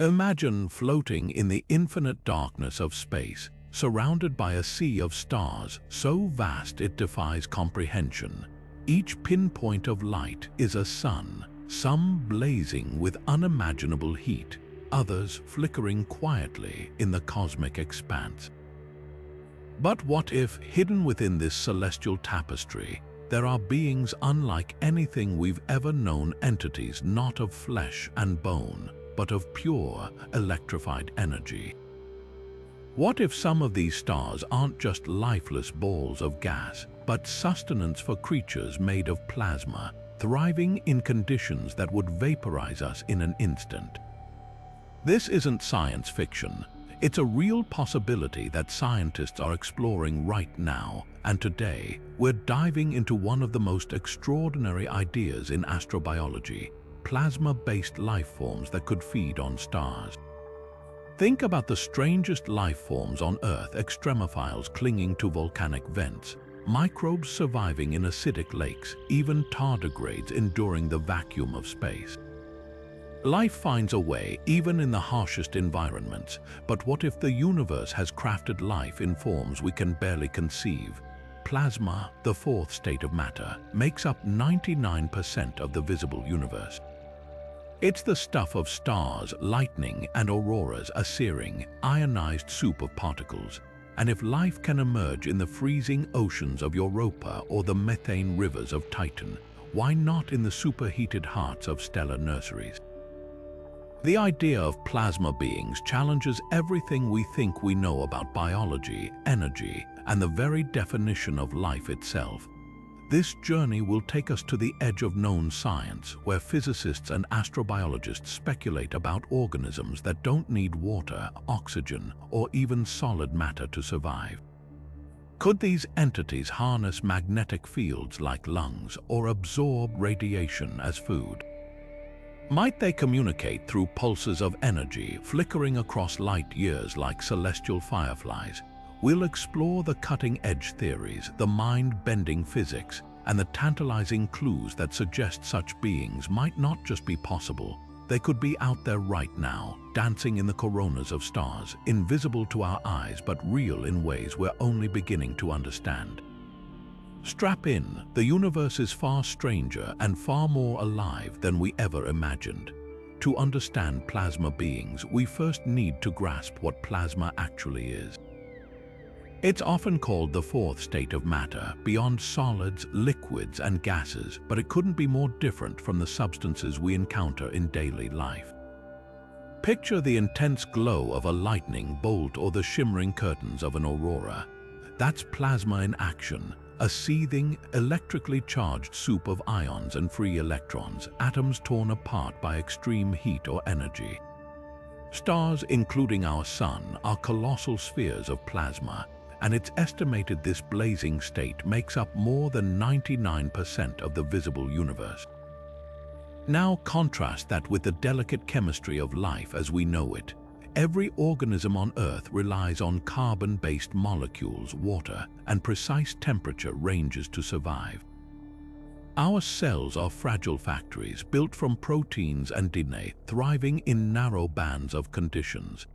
Imagine floating in the infinite darkness of space, surrounded by a sea of stars so vast it defies comprehension. Each pinpoint of light is a sun, some blazing with unimaginable heat, others flickering quietly in the cosmic expanse. But what if, hidden within this celestial tapestry, there are beings unlike anything we've ever known, entities not of flesh and bone, but of pure, electrified energy? What if some of these stars aren't just lifeless balls of gas, but sustenance for creatures made of plasma, thriving in conditions that would vaporize us in an instant? This isn't science fiction. It's a real possibility that scientists are exploring right now, and today we're diving into one of the most extraordinary ideas in astrobiology: plasma-based life forms that could feed on stars. Think about the strangest life forms on Earth: extremophiles clinging to volcanic vents, microbes surviving in acidic lakes, even tardigrades enduring the vacuum of space. Life finds a way even in the harshest environments, but what if the universe has crafted life in forms we can barely conceive? Plasma, the fourth state of matter, makes up 99% of the visible universe. It's the stuff of stars, lightning, and auroras, a searing, ionized soup of particles. And if life can emerge in the freezing oceans of Europa or the methane rivers of Titan, why not in the superheated hearts of stellar nurseries? The idea of plasma beings challenges everything we think we know about biology, energy, and the very definition of life itself. This journey will take us to the edge of known science, where physicists and astrobiologists speculate about organisms that don't need water, oxygen, or even solid matter to survive. Could these entities harness magnetic fields like lungs or absorb radiation as food? Might they communicate through pulses of energy flickering across light years like celestial fireflies? We'll explore the cutting-edge theories, the mind-bending physics, and the tantalizing clues that suggest such beings might not just be possible. They could be out there right now, dancing in the coronas of stars, invisible to our eyes but real in ways we're only beginning to understand. Strap in, the universe is far stranger and far more alive than we ever imagined. To understand plasma beings, we first need to grasp what plasma actually is. It's often called the fourth state of matter, beyond solids, liquids, and gases, but it couldn't be more different from the substances we encounter in daily life. Picture the intense glow of a lightning bolt or the shimmering curtains of an aurora. That's plasma in action. A seething, electrically charged soup of ions and free electrons, atoms torn apart by extreme heat or energy. Stars, including our Sun, are colossal spheres of plasma, and it's estimated this blazing state makes up more than 99% of the visible universe. Now contrast that with the delicate chemistry of life as we know it. Every organism on Earth relies on carbon-based molecules, water, and precise temperature ranges to survive. Our cells are fragile factories built from proteins and DNA, thriving in narrow bands of conditions.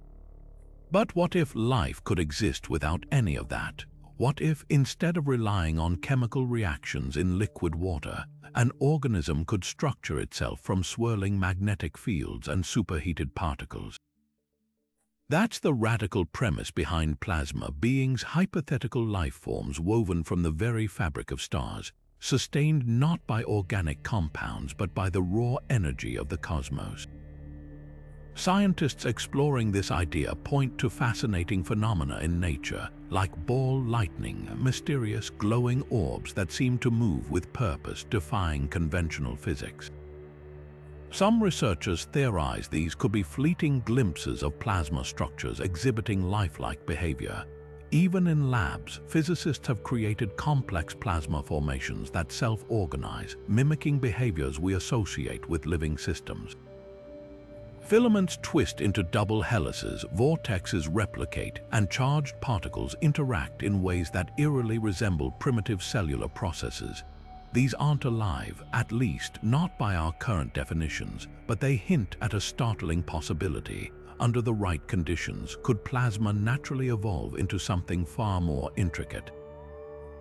But what if life could exist without any of that? What if, instead of relying on chemical reactions in liquid water, an organism could structure itself from swirling magnetic fields and superheated particles? That's the radical premise behind plasma beings, hypothetical life forms woven from the very fabric of stars, sustained not by organic compounds but by the raw energy of the cosmos. Scientists exploring this idea point to fascinating phenomena in nature, like ball lightning, mysterious glowing orbs that seem to move with purpose, defying conventional physics. Some researchers theorize these could be fleeting glimpses of plasma structures exhibiting lifelike behavior. Even in labs, physicists have created complex plasma formations that self-organize, mimicking behaviors we associate with living systems. Filaments twist into double helices, vortexes replicate, and charged particles interact in ways that eerily resemble primitive cellular processes. These aren't alive, at least not by our current definitions, but they hint at a startling possibility. Under the right conditions, could plasma naturally evolve into something far more intricate?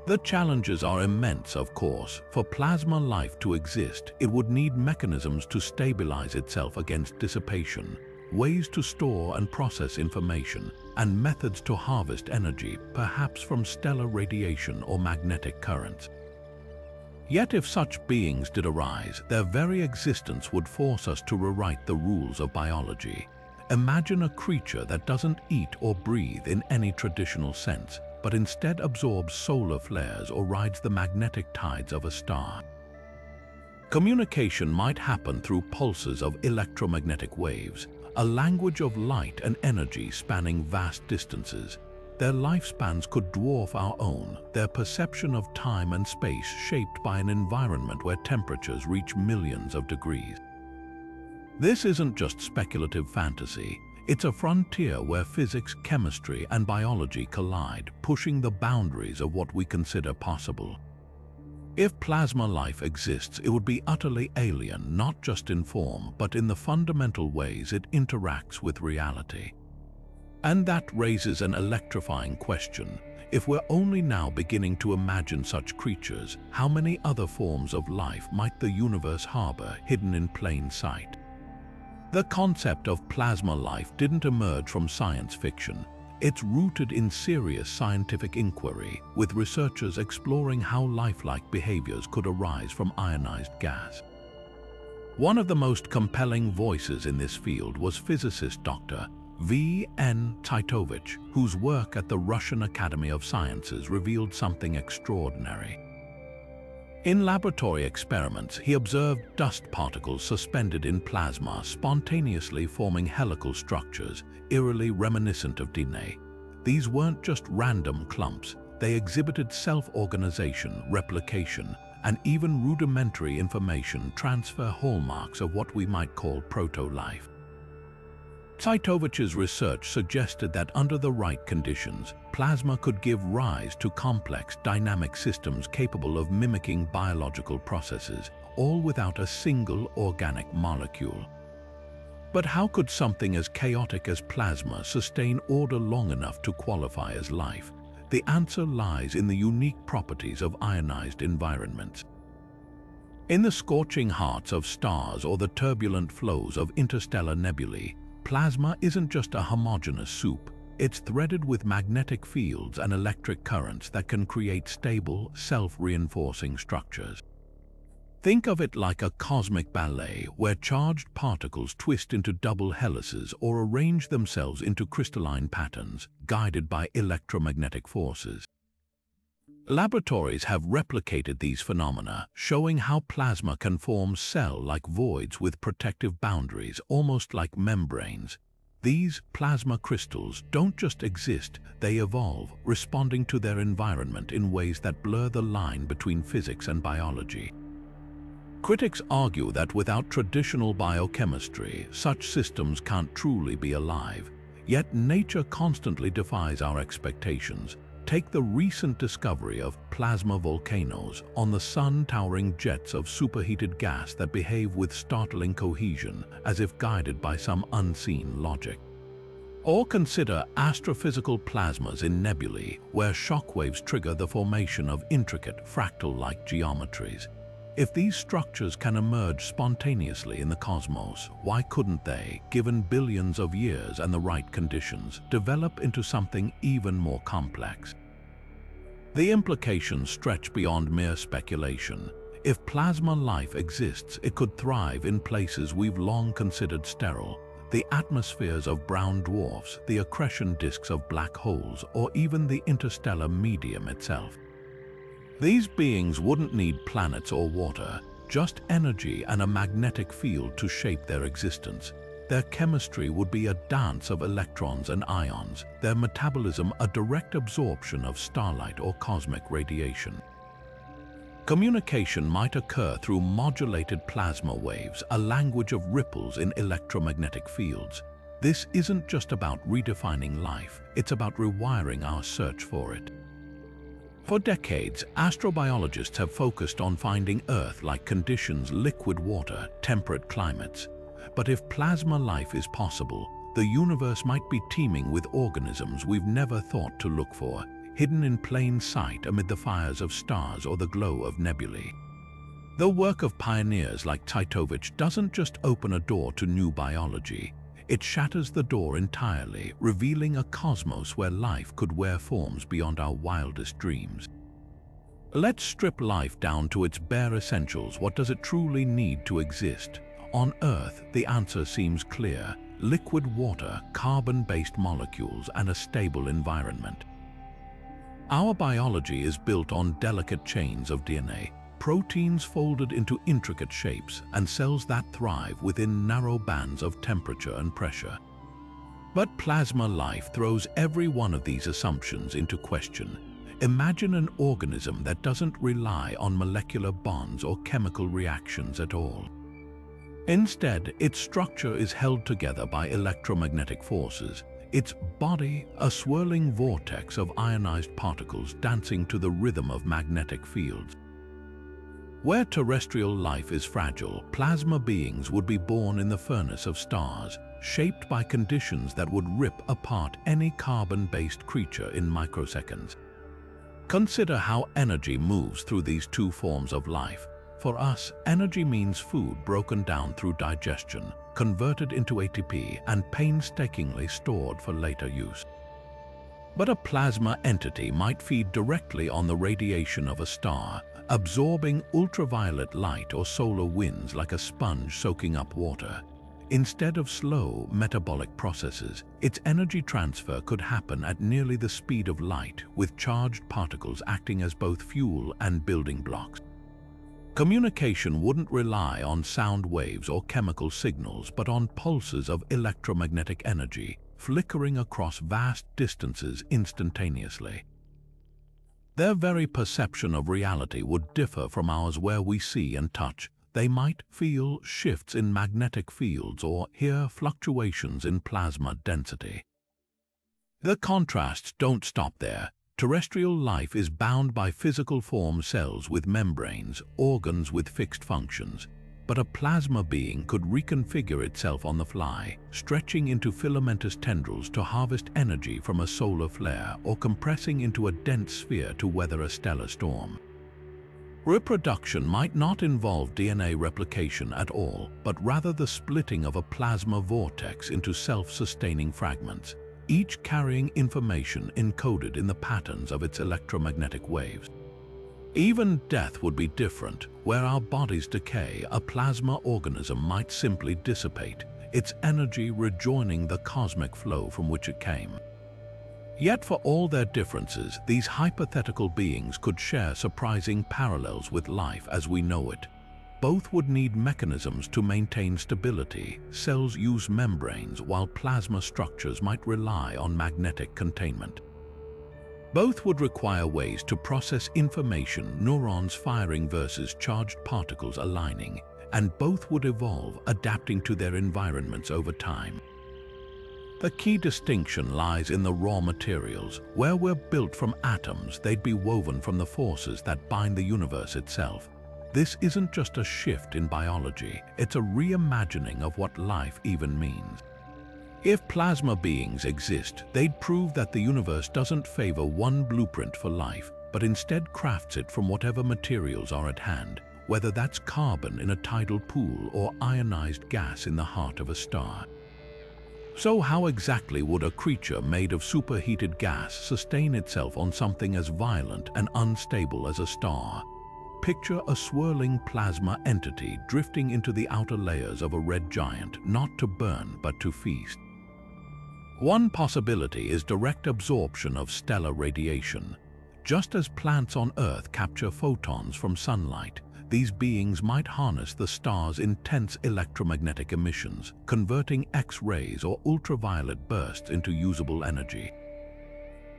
The challenges are immense, of course. For plasma life to exist, it would need mechanisms to stabilize itself against dissipation, ways to store and process information, and methods to harvest energy, perhaps from stellar radiation or magnetic currents. Yet if such beings did arise, their very existence would force us to rewrite the rules of biology. Imagine a creature that doesn't eat or breathe in any traditional sense, but instead absorbs solar flares or rides the magnetic tides of a star. Communication might happen through pulses of electromagnetic waves, a language of light and energy spanning vast distances. Their lifespans could dwarf our own, their perception of time and space shaped by an environment where temperatures reach millions of degrees. This isn't just speculative fantasy. It's a frontier where physics, chemistry, and biology collide, pushing the boundaries of what we consider possible. If plasma life exists, it would be utterly alien, not just in form, but in the fundamental ways it interacts with reality. And that raises an electrifying question. If we're only now beginning to imagine such creatures, how many other forms of life might the universe harbor, hidden in plain sight? The concept of plasma life didn't emerge from science fiction. It's rooted in serious scientific inquiry, with researchers exploring how lifelike behaviors could arise from ionized gas. One of the most compelling voices in this field was physicist Dr. V.N. Tsytovich, whose work at the Russian Academy of Sciences revealed something extraordinary. In laboratory experiments, he observed dust particles suspended in plasma spontaneously forming helical structures, eerily reminiscent of DNA. These weren't just random clumps, they exhibited self-organization, replication, and even rudimentary information transfer hallmarks of what we might call proto-life. Tsytovich's research suggested that under the right conditions, plasma could give rise to complex, dynamic systems capable of mimicking biological processes, all without a single organic molecule. But how could something as chaotic as plasma sustain order long enough to qualify as life? The answer lies in the unique properties of ionized environments. In the scorching hearts of stars or the turbulent flows of interstellar nebulae, plasma isn't just a homogeneous soup. It's threaded with magnetic fields and electric currents that can create stable, self-reinforcing structures. Think of it like a cosmic ballet where charged particles twist into double helices or arrange themselves into crystalline patterns, guided by electromagnetic forces. Laboratories have replicated these phenomena, showing how plasma can form cell-like voids with protective boundaries, almost like membranes. These plasma crystals don't just exist, they evolve, responding to their environment in ways that blur the line between physics and biology. Critics argue that without traditional biochemistry, such systems can't truly be alive. Yet nature constantly defies our expectations. Take the recent discovery of plasma volcanoes, on the sun towering jets of superheated gas that behave with startling cohesion, as if guided by some unseen logic. Or consider astrophysical plasmas in nebulae, where shockwaves trigger the formation of intricate fractal-like geometries. If these structures can emerge spontaneously in the cosmos, why couldn't they, given billions of years and the right conditions, develop into something even more complex? The implications stretch beyond mere speculation. If plasma life exists, it could thrive in places we've long considered sterile, the atmospheres of brown dwarfs, the accretion disks of black holes, or even the interstellar medium itself. These beings wouldn't need planets or water, just energy and a magnetic field to shape their existence. Their chemistry would be a dance of electrons and ions, their metabolism a direct absorption of starlight or cosmic radiation. Communication might occur through modulated plasma waves, a language of ripples in electromagnetic fields. This isn't just about redefining life, it's about rewiring our search for it. For decades, astrobiologists have focused on finding Earth-like conditions, liquid water, temperate climates. But if plasma life is possible, the universe might be teeming with organisms we've never thought to look for, hidden in plain sight amid the fires of stars or the glow of nebulae. The work of pioneers like Tsytovich doesn't just open a door to new biology. It shatters the door entirely, revealing a cosmos where life could wear forms beyond our wildest dreams. Let's strip life down to its bare essentials. What does it truly need to exist? On Earth, the answer seems clear: liquid water, carbon-based molecules, and a stable environment. Our biology is built on delicate chains of DNA, proteins folded into intricate shapes, and cells that thrive within narrow bands of temperature and pressure. But plasma life throws every one of these assumptions into question. Imagine an organism that doesn't rely on molecular bonds or chemical reactions at all. Instead, its structure is held together by electromagnetic forces, its body a swirling vortex of ionized particles dancing to the rhythm of magnetic fields. Where terrestrial life is fragile, plasma beings would be born in the furnace of stars, shaped by conditions that would rip apart any carbon-based creature in microseconds. Consider how energy moves through these two forms of life. For us, energy means food broken down through digestion, converted into ATP, and painstakingly stored for later use. But a plasma entity might feed directly on the radiation of a star, absorbing ultraviolet light or solar winds like a sponge soaking up water. Instead of slow metabolic processes, its energy transfer could happen at nearly the speed of light, with charged particles acting as both fuel and building blocks. Communication wouldn't rely on sound waves or chemical signals, but on pulses of electromagnetic energy, flickering across vast distances instantaneously. Their very perception of reality would differ from ours. Where we see and touch, they might feel shifts in magnetic fields or hear fluctuations in plasma density. The contrasts don't stop there. Terrestrial life is bound by physical form, cells with membranes, organs with fixed functions. But a plasma being could reconfigure itself on the fly, stretching into filamentous tendrils to harvest energy from a solar flare or compressing into a dense sphere to weather a stellar storm. Reproduction might not involve DNA replication at all, but rather the splitting of a plasma vortex into self-sustaining fragments, each carrying information encoded in the patterns of its electromagnetic waves. Even death would be different. Where our bodies decay, a plasma organism might simply dissipate, its energy rejoining the cosmic flow from which it came. Yet for all their differences, these hypothetical beings could share surprising parallels with life as we know it. Both would need mechanisms to maintain stability. Cells use membranes, while plasma structures might rely on magnetic containment. Both would require ways to process information, neurons firing versus charged particles aligning, and both would evolve, adapting to their environments over time. The key distinction lies in the raw materials. Where we're built from atoms, they'd be woven from the forces that bind the universe itself. This isn't just a shift in biology, it's a reimagining of what life even means. If plasma beings exist, they'd prove that the universe doesn't favor one blueprint for life, but instead crafts it from whatever materials are at hand, whether that's carbon in a tidal pool or ionized gas in the heart of a star. So how exactly would a creature made of superheated gas sustain itself on something as violent and unstable as a star? Picture a swirling plasma entity drifting into the outer layers of a red giant, not to burn but to feast. One possibility is direct absorption of stellar radiation. Just as plants on Earth capture photons from sunlight, these beings might harness the star's intense electromagnetic emissions, converting X-rays or ultraviolet bursts into usable energy.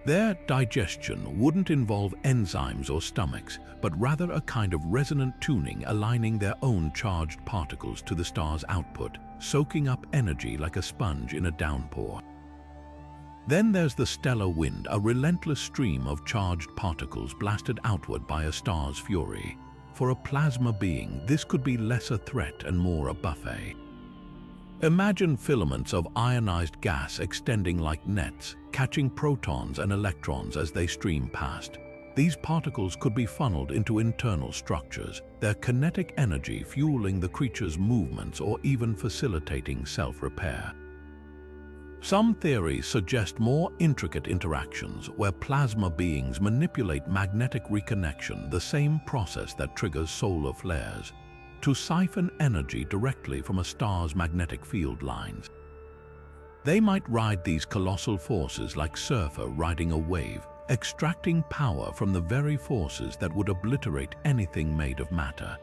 Their digestion wouldn't involve enzymes or stomachs, but rather a kind of resonant tuning, aligning their own charged particles to the star's output, soaking up energy like a sponge in a downpour. Then there's the stellar wind, a relentless stream of charged particles blasted outward by a star's fury. For a plasma being, this could be less a threat and more a buffet. Imagine filaments of ionized gas extending like nets, catching protons and electrons as they stream past. These particles could be funneled into internal structures, their kinetic energy fueling the creature's movements or even facilitating self-repair. Some theories suggest more intricate interactions where plasma beings manipulate magnetic reconnection, the same process that triggers solar flares, to siphon energy directly from a star's magnetic field lines. They might ride these colossal forces like a surfer riding a wave, extracting power from the very forces that would obliterate anything made of matter.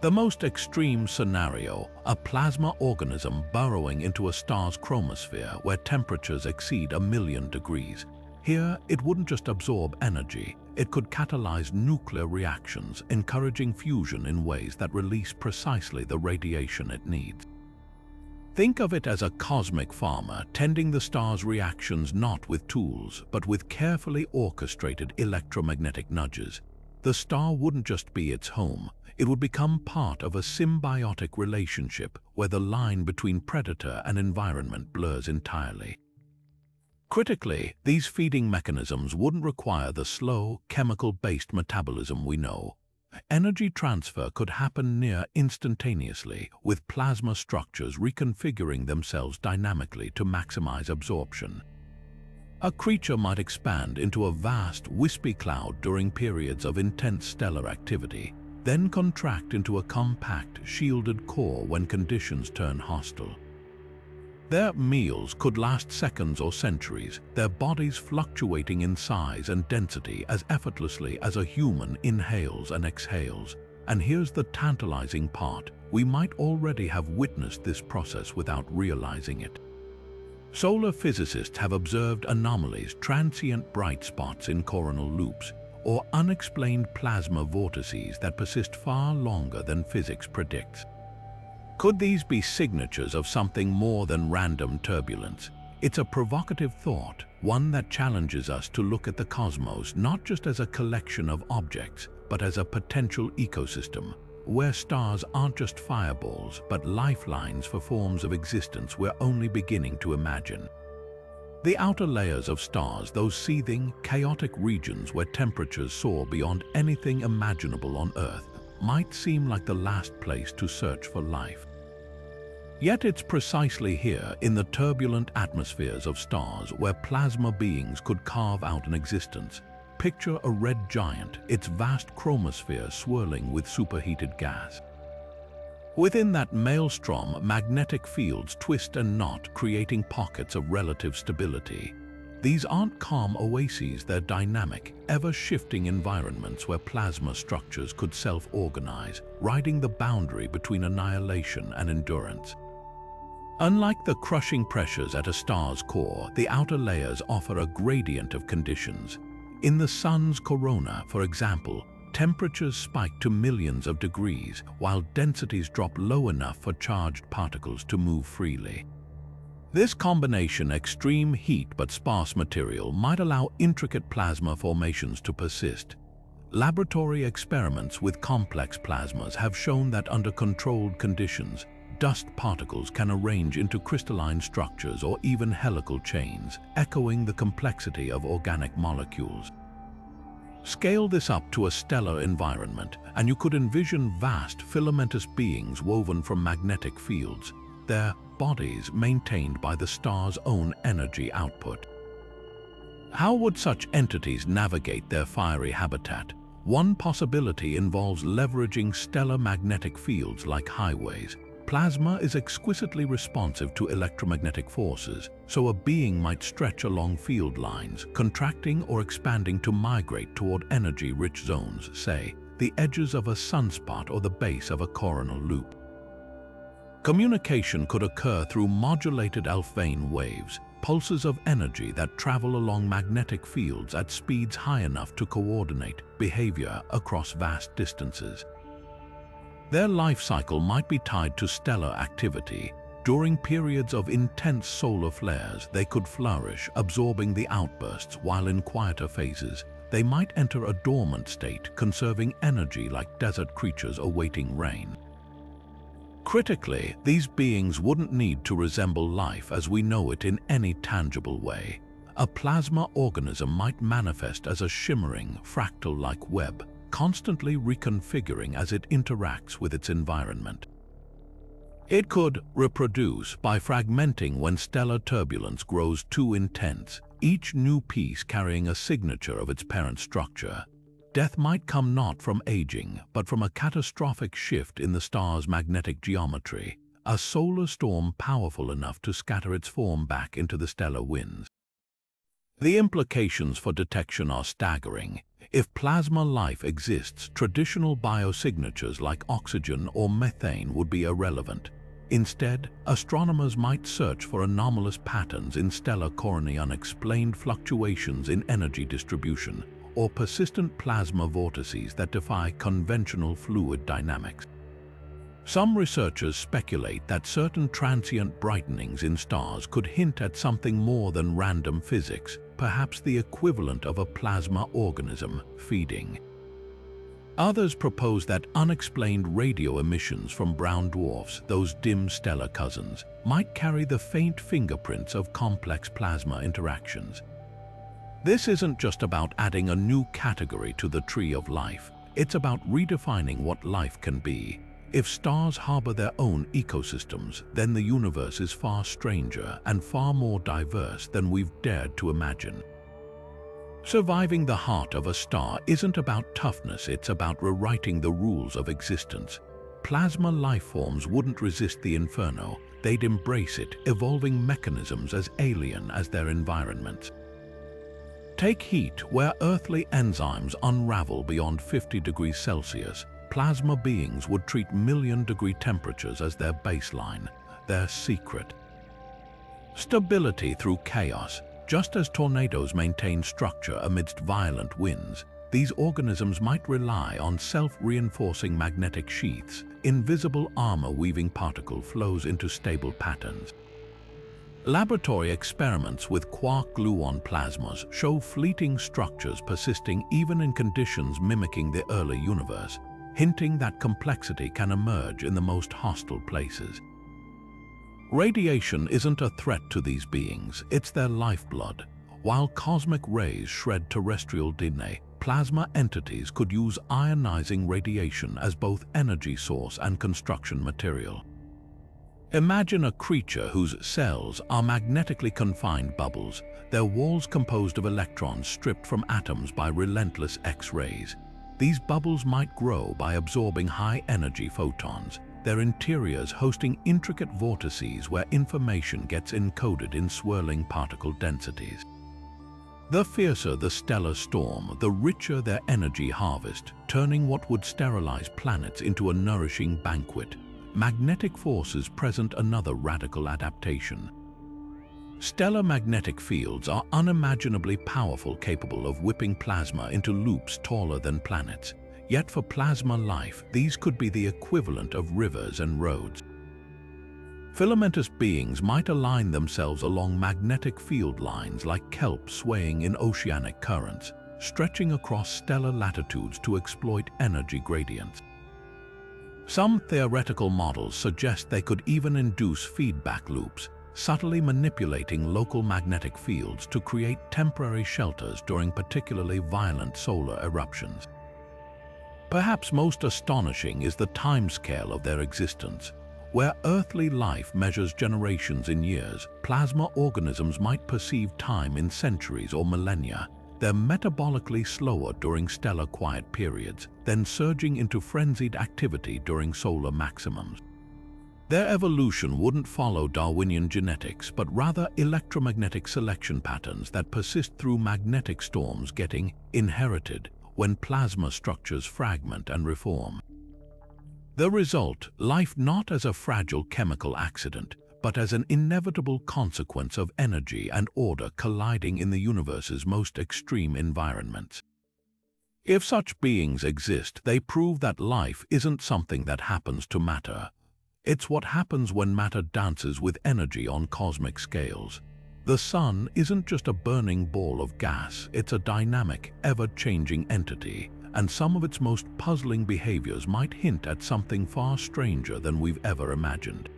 The most extreme scenario, a plasma organism burrowing into a star's chromosphere where temperatures exceed 1,000,000 degrees. Here, it wouldn't just absorb energy, it could catalyze nuclear reactions, encouraging fusion in ways that release precisely the radiation it needs. Think of it as a cosmic farmer tending the star's reactions not with tools, but with carefully orchestrated electromagnetic nudges. The star wouldn't just be its home, it would become part of a symbiotic relationship where the line between predator and environment blurs entirely. Critically, these feeding mechanisms wouldn't require the slow, chemical-based metabolism we know. Energy transfer could happen near instantaneously, with plasma structures reconfiguring themselves dynamically to maximize absorption. A creature might expand into a vast, wispy cloud during periods of intense stellar activity, then contract into a compact, shielded core when conditions turn hostile. Their meals could last seconds or centuries, their bodies fluctuating in size and density as effortlessly as a human inhales and exhales. And here's the tantalizing part: we might already have witnessed this process without realizing it. Solar physicists have observed anomalies, transient bright spots in coronal loops, or unexplained plasma vortices that persist far longer than physics predicts. Could these be signatures of something more than random turbulence? It's a provocative thought, one that challenges us to look at the cosmos not just as a collection of objects, but as a potential ecosystem, where stars aren't just fireballs, but lifelines for forms of existence we're only beginning to imagine. The outer layers of stars, those seething, chaotic regions where temperatures soar beyond anything imaginable on Earth, might seem like the last place to search for life. Yet it's precisely here, in the turbulent atmospheres of stars, where plasma beings could carve out an existence. Picture a red giant, its vast chromosphere swirling with superheated gas. Within that maelstrom, magnetic fields twist and knot, creating pockets of relative stability. These aren't calm oases, they're dynamic, ever-shifting environments where plasma structures could self-organize, riding the boundary between annihilation and endurance. Unlike the crushing pressures at a star's core, the outer layers offer a gradient of conditions. In the sun's corona, for example, temperatures spike to millions of degrees, while densities drop low enough for charged particles to move freely. This combination, extreme heat but sparse material, might allow intricate plasma formations to persist. Laboratory experiments with complex plasmas have shown that under controlled conditions, dust particles can arrange into crystalline structures or even helical chains, echoing the complexity of organic molecules. Scale this up to a stellar environment, and you could envision vast filamentous beings woven from magnetic fields, their bodies maintained by the star's own energy output. How would such entities navigate their fiery habitat? One possibility involves leveraging stellar magnetic fields like highways. Plasma is exquisitely responsive to electromagnetic forces, so a being might stretch along field lines, contracting or expanding to migrate toward energy-rich zones, say, the edges of a sunspot or the base of a coronal loop. Communication could occur through modulated Alfvén waves, pulses of energy that travel along magnetic fields at speeds high enough to coordinate behavior across vast distances. Their life cycle might be tied to stellar activity. During periods of intense solar flares, they could flourish, absorbing the outbursts, while in quieter phases, they might enter a dormant state, conserving energy like desert creatures awaiting rain. Critically, these beings wouldn't need to resemble life as we know it in any tangible way. A plasma organism might manifest as a shimmering, fractal-like web, constantly reconfiguring as it interacts with its environment. It could reproduce by fragmenting when stellar turbulence grows too intense, each new piece carrying a signature of its parent structure. Death might come not from aging, but from a catastrophic shift in the star's magnetic geometry, a solar storm powerful enough to scatter its form back into the stellar winds. The implications for detection are staggering. If plasma life exists, traditional biosignatures like oxygen or methane would be irrelevant. Instead, astronomers might search for anomalous patterns in stellar coronae, unexplained fluctuations in energy distribution, or persistent plasma vortices that defy conventional fluid dynamics. Some researchers speculate that certain transient brightenings in stars could hint at something more than random physics, perhaps the equivalent of a plasma organism feeding. Others propose that unexplained radio emissions from brown dwarfs, those dim stellar cousins, might carry the faint fingerprints of complex plasma interactions. This isn't just about adding a new category to the tree of life. It's about redefining what life can be. If stars harbor their own ecosystems, then the universe is far stranger and far more diverse than we've dared to imagine. Surviving the heart of a star isn't about toughness, it's about rewriting the rules of existence. Plasma life forms wouldn't resist the inferno, they'd embrace it, evolving mechanisms as alien as their environments. Take heat, where earthly enzymes unravel beyond 50 degrees Celsius. Plasma beings would treat million-degree temperatures as their baseline, their secret. Stability through chaos. Just as tornadoes maintain structure amidst violent winds, these organisms might rely on self-reinforcing magnetic sheaths, invisible armor-weaving particle flows into stable patterns. Laboratory experiments with quark-gluon plasmas show fleeting structures persisting even in conditions mimicking the early universe, hinting that complexity can emerge in the most hostile places. Radiation isn't a threat to these beings, it's their lifeblood. While cosmic rays shred terrestrial DNA, plasma entities could use ionizing radiation as both energy source and construction material. Imagine a creature whose cells are magnetically confined bubbles, their walls composed of electrons stripped from atoms by relentless X-rays. These bubbles might grow by absorbing high-energy photons, their interiors hosting intricate vortices where information gets encoded in swirling particle densities. The fiercer the stellar storm, the richer their energy harvest, turning what would sterilize planets into a nourishing banquet. Magnetic forces present another radical adaptation. Stellar magnetic fields are unimaginably powerful, capable of whipping plasma into loops taller than planets. Yet for plasma life, these could be the equivalent of rivers and roads. Filamentous beings might align themselves along magnetic field lines like kelp swaying in oceanic currents, stretching across stellar latitudes to exploit energy gradients. Some theoretical models suggest they could even induce feedback loops, subtly manipulating local magnetic fields to create temporary shelters during particularly violent solar eruptions. Perhaps most astonishing is the timescale of their existence. Where earthly life measures generations in years, plasma organisms might perceive time in centuries or millennia. They're metabolically slower during stellar quiet periods, then surging into frenzied activity during solar maximums. Their evolution wouldn't follow Darwinian genetics, but rather electromagnetic selection patterns that persist through magnetic storms, getting inherited when plasma structures fragment and reform. The result, life not as a fragile chemical accident, but as an inevitable consequence of energy and order colliding in the universe's most extreme environments. If such beings exist, they prove that life isn't something that happens to matter. It's what happens when matter dances with energy on cosmic scales. The sun isn't just a burning ball of gas, it's a dynamic, ever-changing entity, and some of its most puzzling behaviors might hint at something far stranger than we've ever imagined.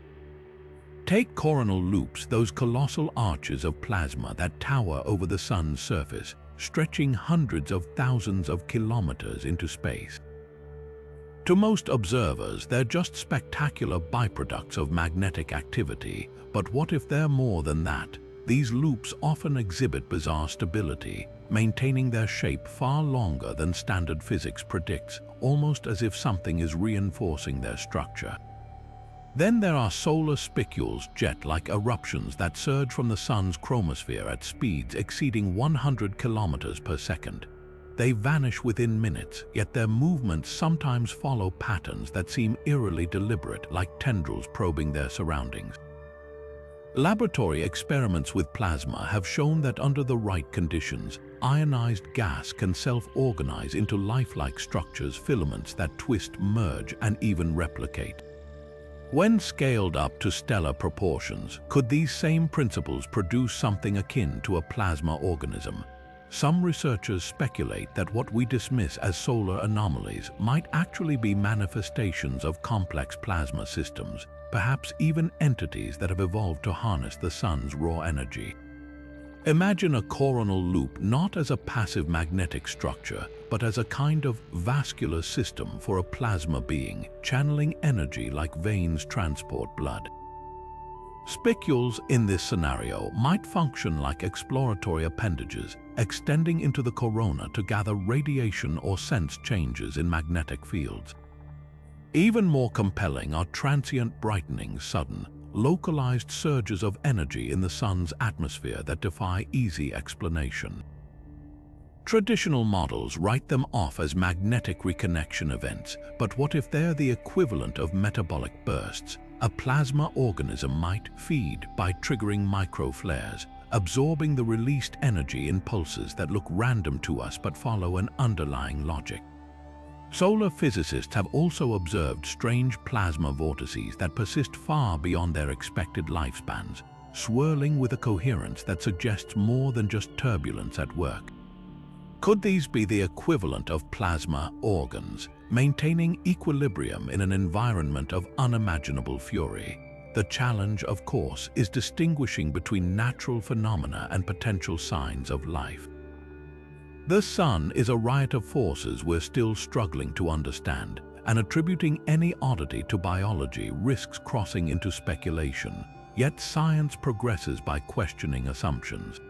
Take coronal loops, those colossal arches of plasma that tower over the sun's surface, stretching hundreds of thousands of kilometers into space. To most observers, they're just spectacular byproducts of magnetic activity, but what if they're more than that? These loops often exhibit bizarre stability, maintaining their shape far longer than standard physics predicts, almost as if something is reinforcing their structure. Then there are solar spicules, jet-like eruptions that surge from the sun's chromosphere at speeds exceeding 100 kilometers per second. They vanish within minutes, yet their movements sometimes follow patterns that seem eerily deliberate, like tendrils probing their surroundings. Laboratory experiments with plasma have shown that under the right conditions, ionized gas can self-organize into lifelike structures, filaments that twist, merge, and even replicate. When scaled up to stellar proportions, could these same principles produce something akin to a plasma organism? Some researchers speculate that what we dismiss as solar anomalies might actually be manifestations of complex plasma systems, perhaps even entities that have evolved to harness the sun's raw energy. Imagine a coronal loop not as a passive magnetic structure, but as a kind of vascular system for a plasma being, channeling energy like veins transport blood. Spicules in this scenario might function like exploratory appendages, extending into the corona to gather radiation or sense changes in magnetic fields. Even more compelling are transient brightening, sudden, localized surges of energy in the sun's atmosphere that defy easy explanation. Traditional models write them off as magnetic reconnection events, but what if they're the equivalent of metabolic bursts? A plasma organism might feed by triggering microflares, absorbing the released energy in pulses that look random to us but follow an underlying logic. Solar physicists have also observed strange plasma vortices that persist far beyond their expected lifespans, swirling with a coherence that suggests more than just turbulence at work. Could these be the equivalent of plasma organs, maintaining equilibrium in an environment of unimaginable fury? The challenge, of course, is distinguishing between natural phenomena and potential signs of life. The sun is a riot of forces we're still struggling to understand, and attributing any oddity to biology risks crossing into speculation. Yet science progresses by questioning assumptions.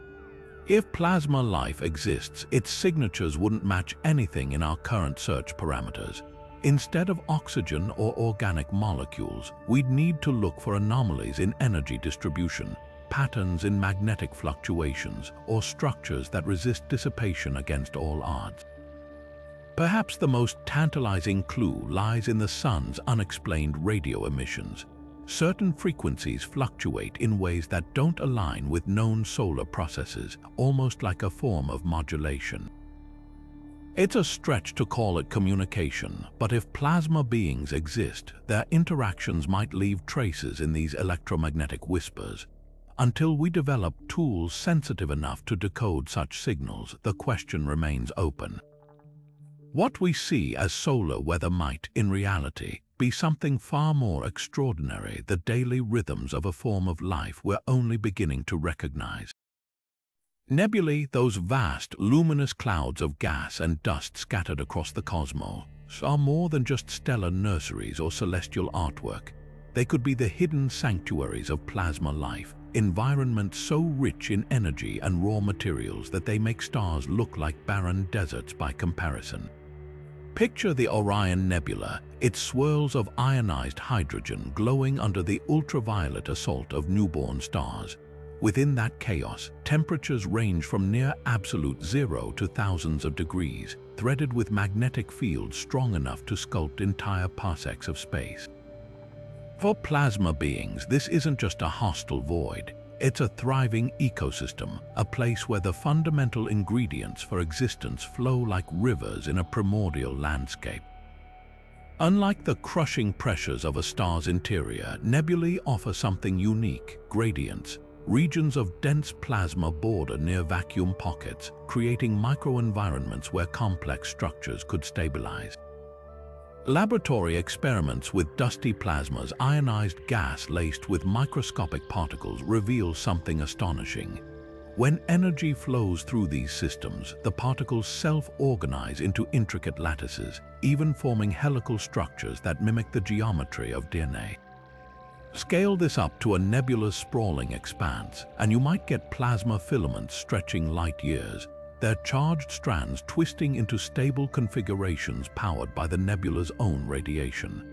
If plasma life exists, its signatures wouldn't match anything in our current search parameters. Instead of oxygen or organic molecules, we'd need to look for anomalies in energy distribution, patterns in magnetic fluctuations, or structures that resist dissipation against all odds. Perhaps the most tantalizing clue lies in the sun's unexplained radio emissions. Certain frequencies fluctuate in ways that don't align with known solar processes, almost like a form of modulation. It's a stretch to call it communication, but if plasma beings exist, their interactions might leave traces in these electromagnetic whispers. Until we develop tools sensitive enough to decode such signals, the question remains open. What we see as solar weather might, in reality, be something far more extraordinary, the daily rhythms of a form of life we're only beginning to recognize. Nebulae, those vast, luminous clouds of gas and dust scattered across the cosmos, are more than just stellar nurseries or celestial artwork. They could be the hidden sanctuaries of plasma life, environments so rich in energy and raw materials that they make stars look like barren deserts by comparison. Picture the Orion Nebula, its swirls of ionized hydrogen glowing under the ultraviolet assault of newborn stars. Within that chaos, temperatures range from near absolute zero to thousands of degrees, threaded with magnetic fields strong enough to sculpt entire parsecs of space. For plasma beings, this isn't just a hostile void. It's a thriving ecosystem, a place where the fundamental ingredients for existence flow like rivers in a primordial landscape. Unlike the crushing pressures of a star's interior, nebulae offer something unique: gradients. Regions of dense plasma border near vacuum pockets, creating microenvironments where complex structures could stabilize. Laboratory experiments with dusty plasmas, ionized gas laced with microscopic particles, reveal something astonishing. When energy flows through these systems, the particles self-organize into intricate lattices, even forming helical structures that mimic the geometry of DNA. Scale this up to a nebula's sprawling expanse, and you might get plasma filaments stretching light years, their charged strands twisting into stable configurations powered by the nebula's own radiation.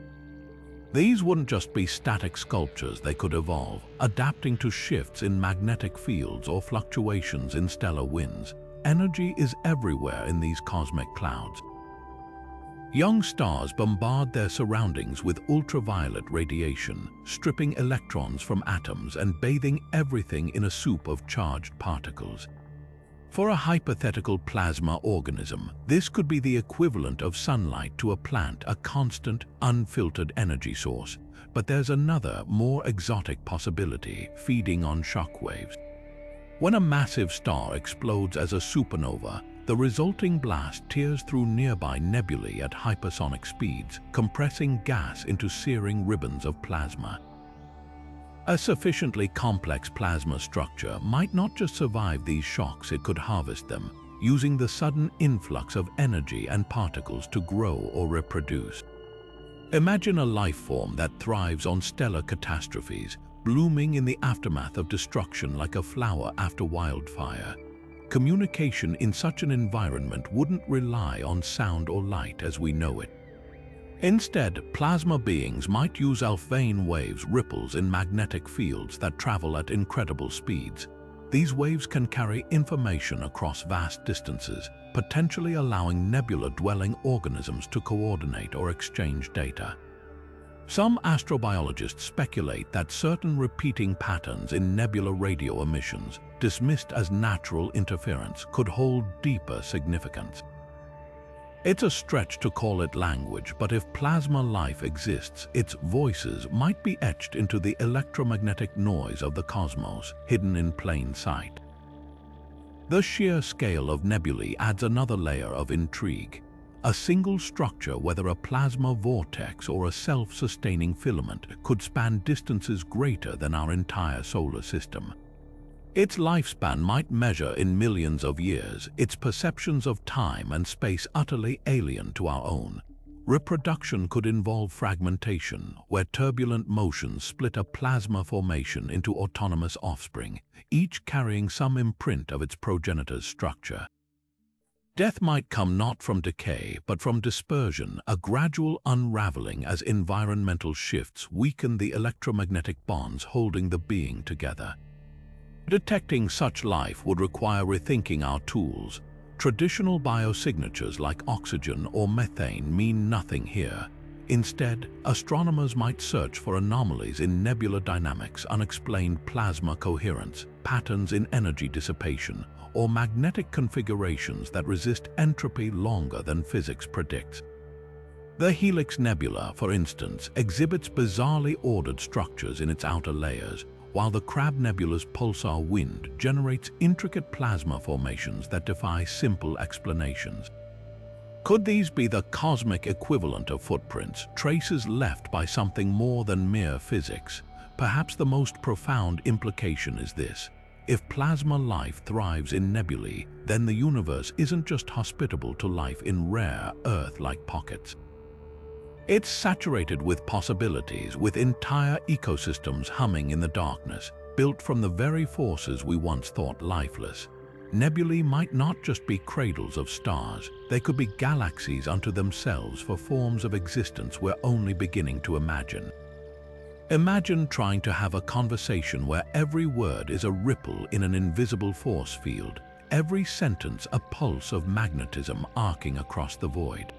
These wouldn't just be static sculptures, they could evolve, adapting to shifts in magnetic fields or fluctuations in stellar winds. Energy is everywhere in these cosmic clouds. Young stars bombard their surroundings with ultraviolet radiation, stripping electrons from atoms and bathing everything in a soup of charged particles. For a hypothetical plasma organism, this could be the equivalent of sunlight to a plant, a constant, unfiltered energy source. But there's another, more exotic possibility: feeding on shock waves. When a massive star explodes as a supernova, the resulting blast tears through nearby nebulae at hypersonic speeds, compressing gas into searing ribbons of plasma. A sufficiently complex plasma structure might not just survive these shocks, it could harvest them, using the sudden influx of energy and particles to grow or reproduce. Imagine a life form that thrives on stellar catastrophes, blooming in the aftermath of destruction like a flower after wildfire. Communication in such an environment wouldn't rely on sound or light as we know it. Instead, plasma beings might use unveil waves, ripples in magnetic fields that travel at incredible speeds. These waves can carry information across vast distances, potentially allowing nebula-dwelling organisms to coordinate or exchange data. Some astrobiologists speculate that certain repeating patterns in nebula radio emissions, dismissed as natural interference, could hold deeper significance. It's a stretch to call it language, but if plasma life exists, its voices might be etched into the electromagnetic noise of the cosmos, hidden in plain sight. The sheer scale of nebulae adds another layer of intrigue. A single structure, whether a plasma vortex or a self-sustaining filament, could span distances greater than our entire solar system. Its lifespan might measure in millions of years, its perceptions of time and space utterly alien to our own. Reproduction could involve fragmentation, where turbulent motions split a plasma formation into autonomous offspring, each carrying some imprint of its progenitor's structure. Death might come not from decay, but from dispersion, a gradual unraveling as environmental shifts weaken the electromagnetic bonds holding the being together. Detecting such life would require rethinking our tools. Traditional biosignatures like oxygen or methane mean nothing here. Instead, astronomers might search for anomalies in nebula dynamics, unexplained plasma coherence, patterns in energy dissipation, or magnetic configurations that resist entropy longer than physics predicts. The Helix Nebula, for instance, exhibits bizarrely ordered structures in its outer layers, while the Crab Nebula's pulsar wind generates intricate plasma formations that defy simple explanations. Could these be the cosmic equivalent of footprints, traces left by something more than mere physics? Perhaps the most profound implication is this: if plasma life thrives in nebulae, then the universe isn't just hospitable to life in rare, Earth-like pockets. It's saturated with possibilities, with entire ecosystems humming in the darkness, built from the very forces we once thought lifeless. Nebulae might not just be cradles of stars, they could be galaxies unto themselves for forms of existence we're only beginning to imagine. Imagine trying to have a conversation where every word is a ripple in an invisible force field, every sentence a pulse of magnetism arcing across the void.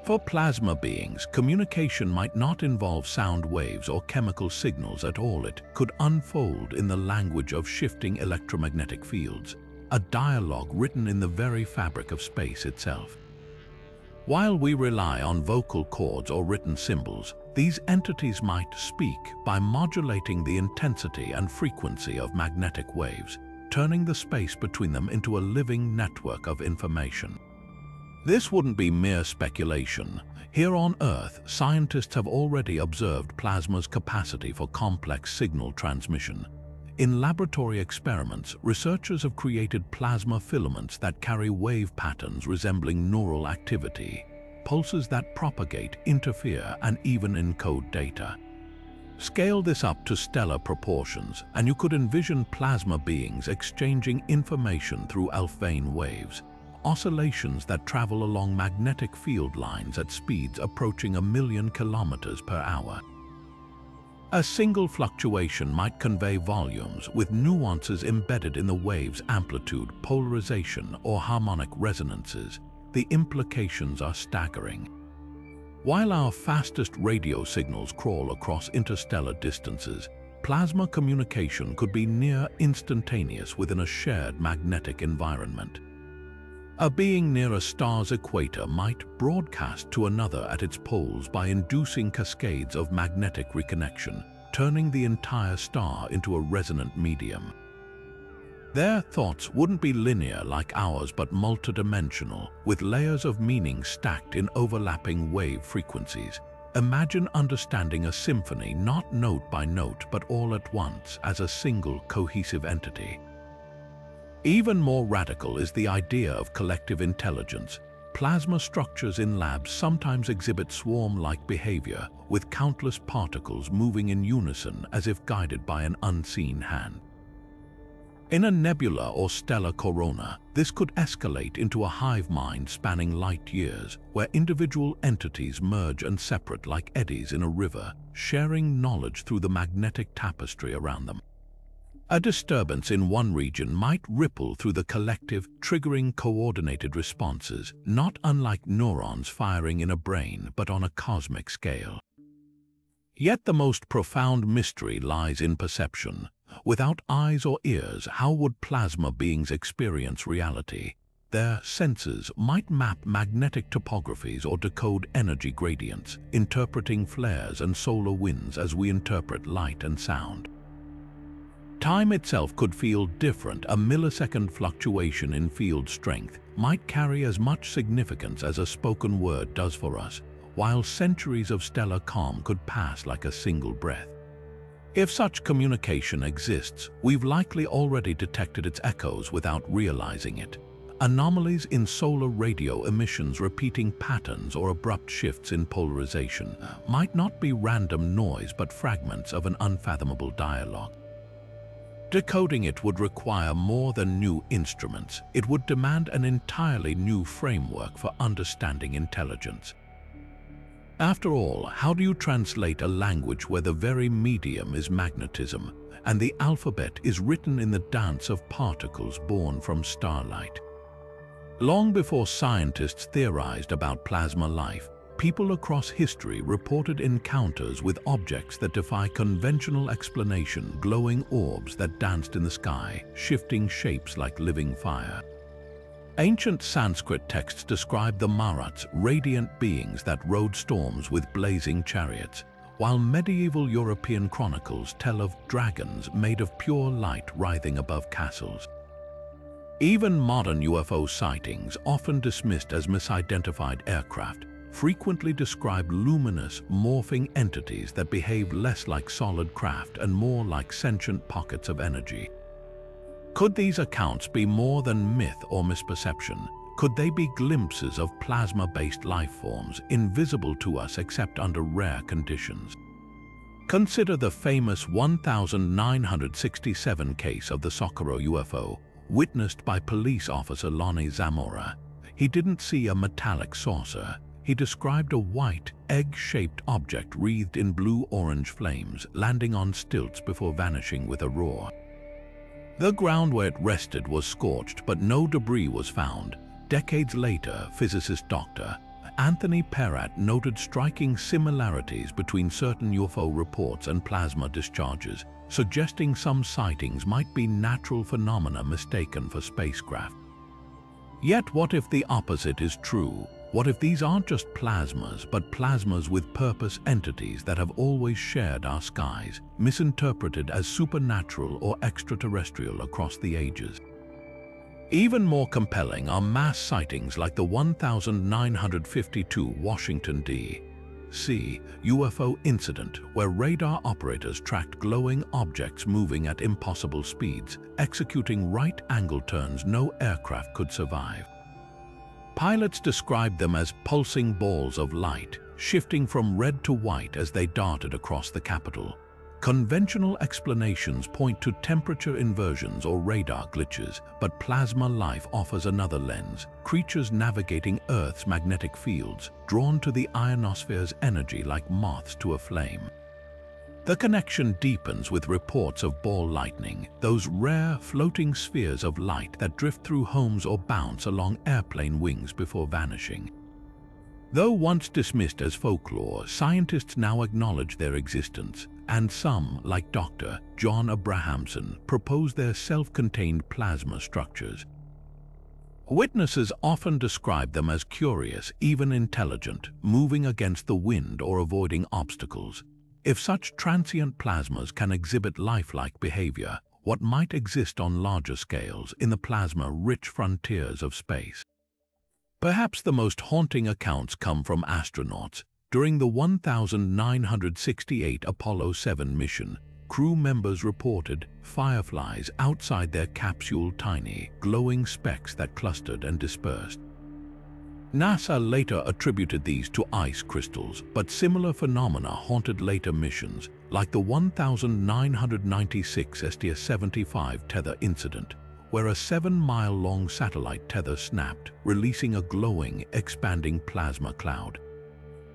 For plasma beings, communication might not involve sound waves or chemical signals at all. It could unfold in the language of shifting electromagnetic fields, a dialogue written in the very fabric of space itself. While we rely on vocal cords or written symbols, these entities might speak by modulating the intensity and frequency of magnetic waves, turning the space between them into a living network of information. This wouldn't be mere speculation. Here on Earth, scientists have already observed plasma's capacity for complex signal transmission. In laboratory experiments, researchers have created plasma filaments that carry wave patterns resembling neural activity, pulses that propagate, interfere, and even encode data. Scale this up to stellar proportions, and you could envision plasma beings exchanging information through unveil waves, oscillations that travel along magnetic field lines at speeds approaching 1,000,000 kilometers per hour. A single fluctuation might convey volumes with nuances embedded in the wave's amplitude, polarization, or harmonic resonances. The implications are staggering. While our fastest radio signals crawl across interstellar distances, plasma communication could be near instantaneous within a shared magnetic environment. A being near a star's equator might broadcast to another at its poles by inducing cascades of magnetic reconnection, turning the entire star into a resonant medium. Their thoughts wouldn't be linear like ours but multidimensional, with layers of meaning stacked in overlapping wave frequencies. Imagine understanding a symphony not note by note but all at once as a single cohesive entity. Even more radical is the idea of collective intelligence. Plasma structures in labs sometimes exhibit swarm-like behavior, with countless particles moving in unison as if guided by an unseen hand. In a nebula or stellar corona, this could escalate into a hive mind spanning light years, where individual entities merge and separate like eddies in a river, sharing knowledge through the magnetic tapestry around them. A disturbance in one region might ripple through the collective, triggering coordinated responses, not unlike neurons firing in a brain but on a cosmic scale. Yet the most profound mystery lies in perception. Without eyes or ears, how would plasma beings experience reality? Their senses might map magnetic topographies or decode energy gradients, interpreting flares and solar winds as we interpret light and sound. Time itself could feel different. A millisecond fluctuation in field strength might carry as much significance as a spoken word does for us, while centuries of stellar calm could pass like a single breath. If such communication exists, we've likely already detected its echoes without realizing it. Anomalies in solar radio emissions repeating patterns or abrupt shifts in polarization might not be random noise but fragments of an unfathomable dialogue. Decoding it would require more than new instruments. It would demand an entirely new framework for understanding intelligence. After all, how do you translate a language where the very medium is magnetism, and the alphabet is written in the dance of particles born from starlight? Long before scientists theorized about plasma life, people across history reported encounters with objects that defy conventional explanation, glowing orbs that danced in the sky, shifting shapes like living fire. Ancient Sanskrit texts describe the Maruts, radiant beings that rode storms with blazing chariots, while medieval European chronicles tell of dragons made of pure light writhing above castles. Even modern UFO sightings, often dismissed as misidentified aircraft, frequently describe luminous, morphing entities that behave less like solid craft and more like sentient pockets of energy. Could these accounts be more than myth or misperception? Could they be glimpses of plasma-based life forms, invisible to us except under rare conditions? Consider the famous 1967 case of the Socorro UFO, witnessed by police officer Lonnie Zamora. He didn't see a metallic saucer. He described a white, egg-shaped object wreathed in blue-orange flames, landing on stilts before vanishing with a roar. The ground where it rested was scorched, but no debris was found. Decades later, physicist Dr. Anthony Perrat noted striking similarities between certain UFO reports and plasma discharges, suggesting some sightings might be natural phenomena mistaken for spacecraft. Yet what if the opposite is true? What if these aren't just plasmas, but plasmas with purpose, entities that have always shared our skies, misinterpreted as supernatural or extraterrestrial across the ages? Even more compelling are mass sightings like the 1952 Washington, D.C. UFO incident, where radar operators tracked glowing objects moving at impossible speeds, executing right-angle turns no aircraft could survive. Pilots described them as pulsing balls of light, shifting from red to white as they darted across the Capitol. Conventional explanations point to temperature inversions or radar glitches, but plasma life offers another lens: creatures navigating Earth's magnetic fields, drawn to the ionosphere's energy like moths to a flame. The connection deepens with reports of ball lightning, those rare floating spheres of light that drift through homes or bounce along airplane wings before vanishing. Though once dismissed as folklore, scientists now acknowledge their existence, and some, like Dr. John Abrahamson, propose their self-contained plasma structures. Witnesses often describe them as curious, even intelligent, moving against the wind or avoiding obstacles. If such transient plasmas can exhibit lifelike behavior, what might exist on larger scales in the plasma-rich frontiers of space? Perhaps the most haunting accounts come from astronauts. During the 1968 Apollo 7 mission, crew members reported fireflies outside their capsule, tiny, glowing specks that clustered and dispersed. NASA later attributed these to ice crystals, but similar phenomena haunted later missions, like the 1996 STS-75 tether incident, where a 7-mile-long satellite tether snapped, releasing a glowing, expanding plasma cloud.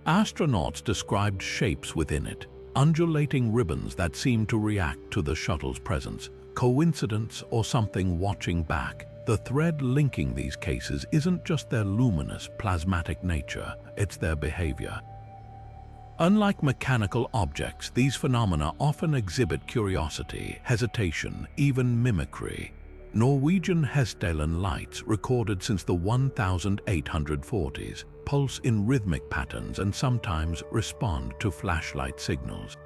Astronauts described shapes within it, undulating ribbons that seemed to react to the shuttle's presence. Coincidence or something watching back? The thread linking these cases isn't just their luminous, plasmatic nature, it's their behavior. Unlike mechanical objects, these phenomena often exhibit curiosity, hesitation, even mimicry. Norwegian Hestdalen lights, recorded since the 1840s, pulse in rhythmic patterns and sometimes respond to flashlight signals.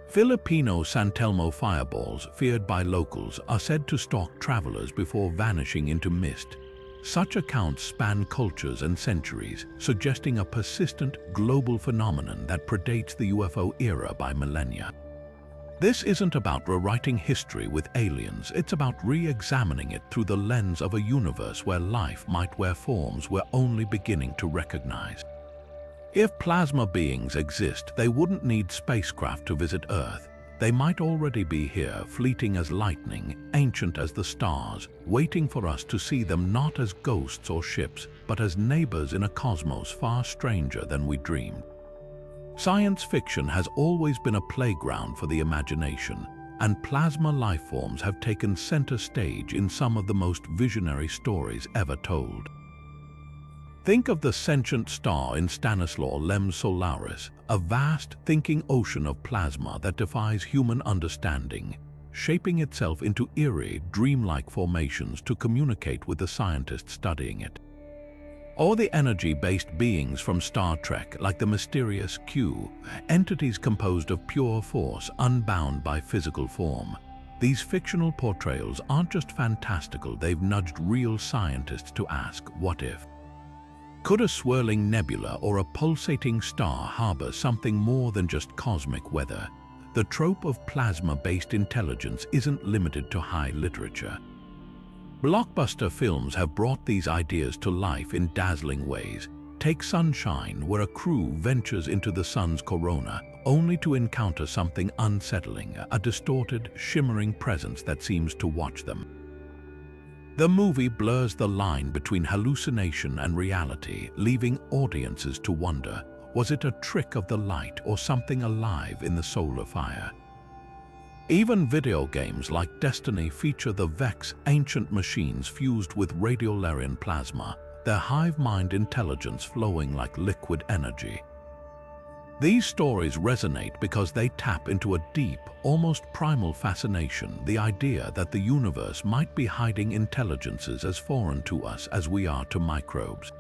Filipino San Telmo fireballs, feared by locals, are said to stalk travelers before vanishing into mist. Such accounts span cultures and centuries, suggesting a persistent global phenomenon that predates the UFO era by millennia. This isn't about rewriting history with aliens, it's about re-examining it through the lens of a universe where life might wear forms we're only beginning to recognize. If plasma beings exist, they wouldn't need spacecraft to visit Earth. They might already be here, fleeting as lightning, ancient as the stars, waiting for us to see them not as ghosts or ships, but as neighbors in a cosmos far stranger than we dreamed. Science fiction has always been a playground for the imagination, and plasma lifeforms have taken center stage in some of the most visionary stories ever told. Think of the sentient star in Stanislaw Lem's Solaris, a vast, thinking ocean of plasma that defies human understanding, shaping itself into eerie, dreamlike formations to communicate with the scientists studying it. Or the energy-based beings from Star Trek, like the mysterious Q, entities composed of pure force, unbound by physical form. These fictional portrayals aren't just fantastical, they've nudged real scientists to ask, what if? Could a swirling nebula or a pulsating star harbor something more than just cosmic weather? The trope of plasma-based intelligence isn't limited to high literature. Blockbuster films have brought these ideas to life in dazzling ways. Take Sunshine, where a crew ventures into the sun's corona, only to encounter something unsettling, a distorted, shimmering presence that seems to watch them. The movie blurs the line between hallucination and reality, leaving audiences to wonder, was it a trick of the light or something alive in the solar fire? Even video games like Destiny feature the Vex, ancient machines fused with radiolarian plasma, their hive-mind intelligence flowing like liquid energy. These stories resonate because they tap into a deep, almost primal fascination, the idea that the universe might be hiding intelligences as foreign to us as we are to microbes.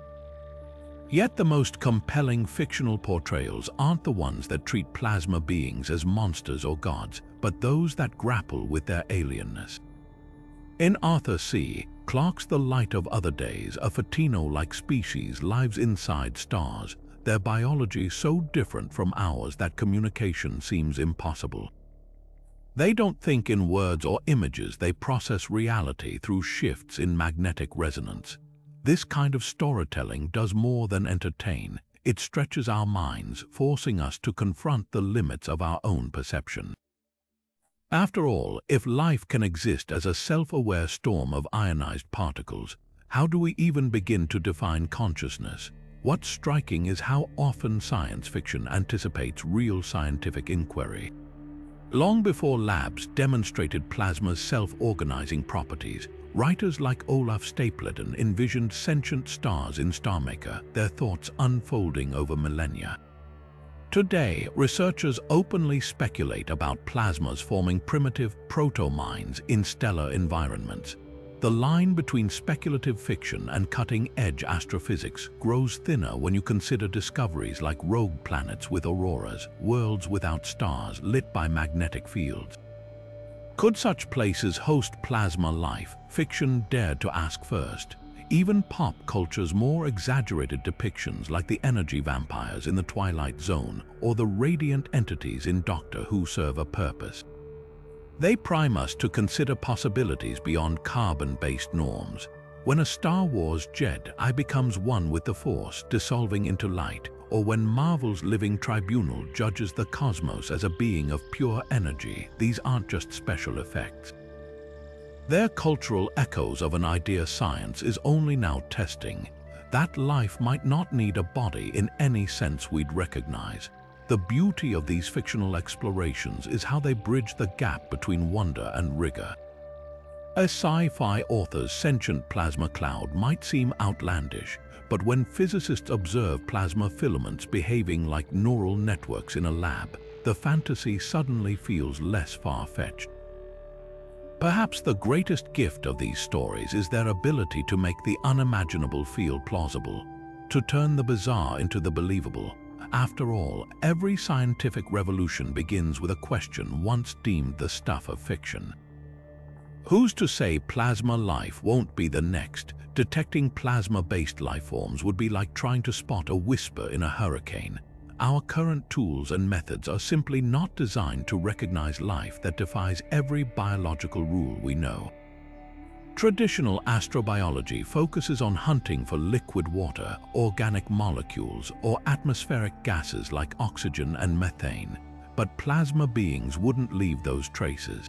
Yet the most compelling fictional portrayals aren't the ones that treat plasma beings as monsters or gods, but those that grapple with their alienness. In Arthur C. Clarke's The Light of Other Days, a Photino-like species lives inside stars, their biology so different from ours that communication seems impossible. They don't think in words or images, they process reality through shifts in magnetic resonance. This kind of storytelling does more than entertain. It stretches our minds, forcing us to confront the limits of our own perception. After all, if life can exist as a self-aware storm of ionized particles, how do we even begin to define consciousness? What's striking is how often science fiction anticipates real scientific inquiry. Long before labs demonstrated plasma's self-organizing properties, writers like Olaf Stapledon envisioned sentient stars in Star Maker, their thoughts unfolding over millennia. Today, researchers openly speculate about plasmas forming primitive proto-minds in stellar environments. The line between speculative fiction and cutting-edge astrophysics grows thinner when you consider discoveries like rogue planets with auroras, worlds without stars lit by magnetic fields. Could such places host plasma life? Fiction dared to ask first. Even pop culture's more exaggerated depictions like the energy vampires in The Twilight Zone or the radiant entities in Doctor Who serve a purpose. They prime us to consider possibilities beyond carbon-based norms. When a Star Wars Jedi becomes one with the Force, dissolving into light, or when Marvel's living tribunal judges the cosmos as a being of pure energy, these aren't just special effects. They're cultural echoes of an idea science is only now testing. That life might not need a body in any sense we'd recognize. The beauty of these fictional explorations is how they bridge the gap between wonder and rigor. A sci-fi author's sentient plasma cloud might seem outlandish, but when physicists observe plasma filaments behaving like neural networks in a lab, the fantasy suddenly feels less far-fetched. Perhaps the greatest gift of these stories is their ability to make the unimaginable feel plausible, to turn the bizarre into the believable. After all, every scientific revolution begins with a question once deemed the stuff of fiction. Who's to say plasma life won't be the next? Detecting plasma-based life forms would be like trying to spot a whisper in a hurricane. Our current tools and methods are simply not designed to recognize life that defies every biological rule we know. Traditional astrobiology focuses on hunting for liquid water, organic molecules, or atmospheric gases like oxygen and methane, but plasma beings wouldn't leave those traces.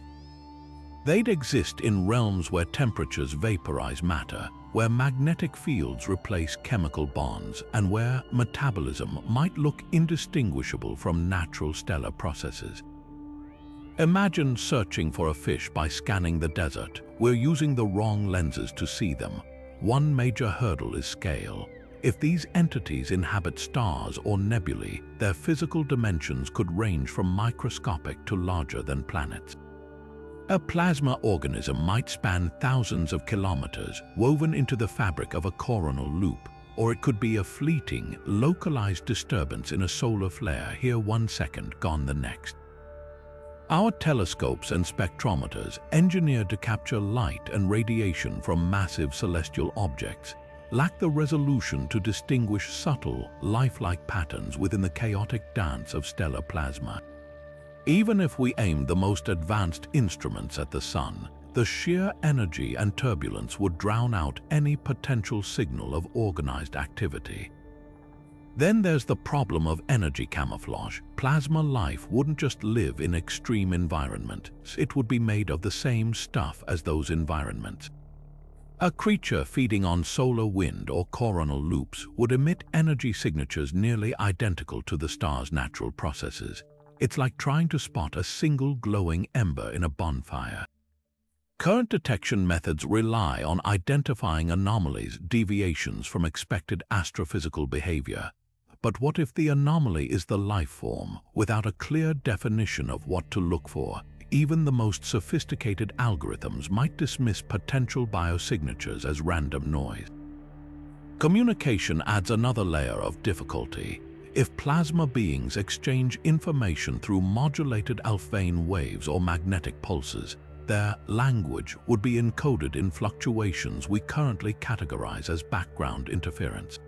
They'd exist in realms where temperatures vaporize matter, where magnetic fields replace chemical bonds, and where metabolism might look indistinguishable from natural stellar processes. Imagine searching for a fish by scanning the desert. We're using the wrong lenses to see them. One major hurdle is scale. If these entities inhabit stars or nebulae, their physical dimensions could range from microscopic to larger than planets. A plasma organism might span thousands of kilometers, woven into the fabric of a coronal loop, or it could be a fleeting, localized disturbance in a solar flare, here 1 second, gone the next. Our telescopes and spectrometers, engineered to capture light and radiation from massive celestial objects, lack the resolution to distinguish subtle, lifelike patterns within the chaotic dance of stellar plasma. Even if we aimed the most advanced instruments at the sun, the sheer energy and turbulence would drown out any potential signal of organized activity. Then there's the problem of energy camouflage. Plasma life wouldn't just live in extreme environments, it would be made of the same stuff as those environments. A creature feeding on solar wind or coronal loops would emit energy signatures nearly identical to the star's natural processes. It's like trying to spot a single glowing ember in a bonfire. Current detection methods rely on identifying anomalies, deviations from expected astrophysical behavior. But what if the anomaly is the life form, without a clear definition of what to look for? Even the most sophisticated algorithms might dismiss potential biosignatures as random noise. Communication adds another layer of difficulty. If plasma beings exchange information through modulated alpha waves or magnetic pulses, their language would be encoded in fluctuations we currently categorize as background interference.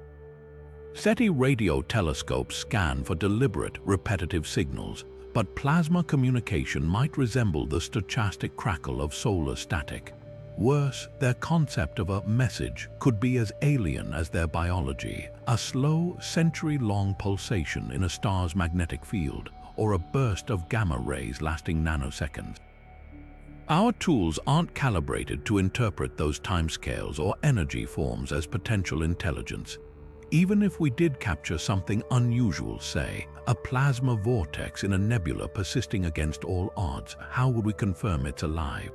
SETI radio telescopes scan for deliberate, repetitive signals, but plasma communication might resemble the stochastic crackle of solar static. Worse, their concept of a message could be as alien as their biology, a slow, century-long pulsation in a star's magnetic field, or a burst of gamma rays lasting nanoseconds. Our tools aren't calibrated to interpret those timescales or energy forms as potential intelligence. Even if we did capture something unusual, say, a plasma vortex in a nebula persisting against all odds, how would we confirm it's alive?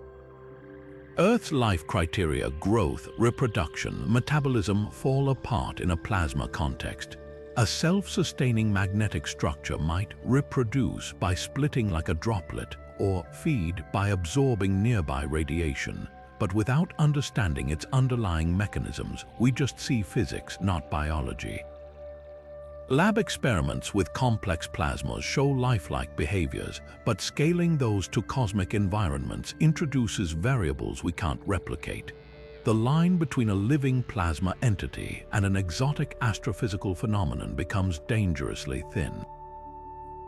Earth's life criteria, growth, reproduction, metabolism, fall apart in a plasma context. A self-sustaining magnetic structure might reproduce by splitting like a droplet or feed by absorbing nearby radiation. But without understanding its underlying mechanisms, we just see physics, not biology. Lab experiments with complex plasmas show lifelike behaviors, but scaling those to cosmic environments introduces variables we can't replicate. The line between a living plasma entity and an exotic astrophysical phenomenon becomes dangerously thin.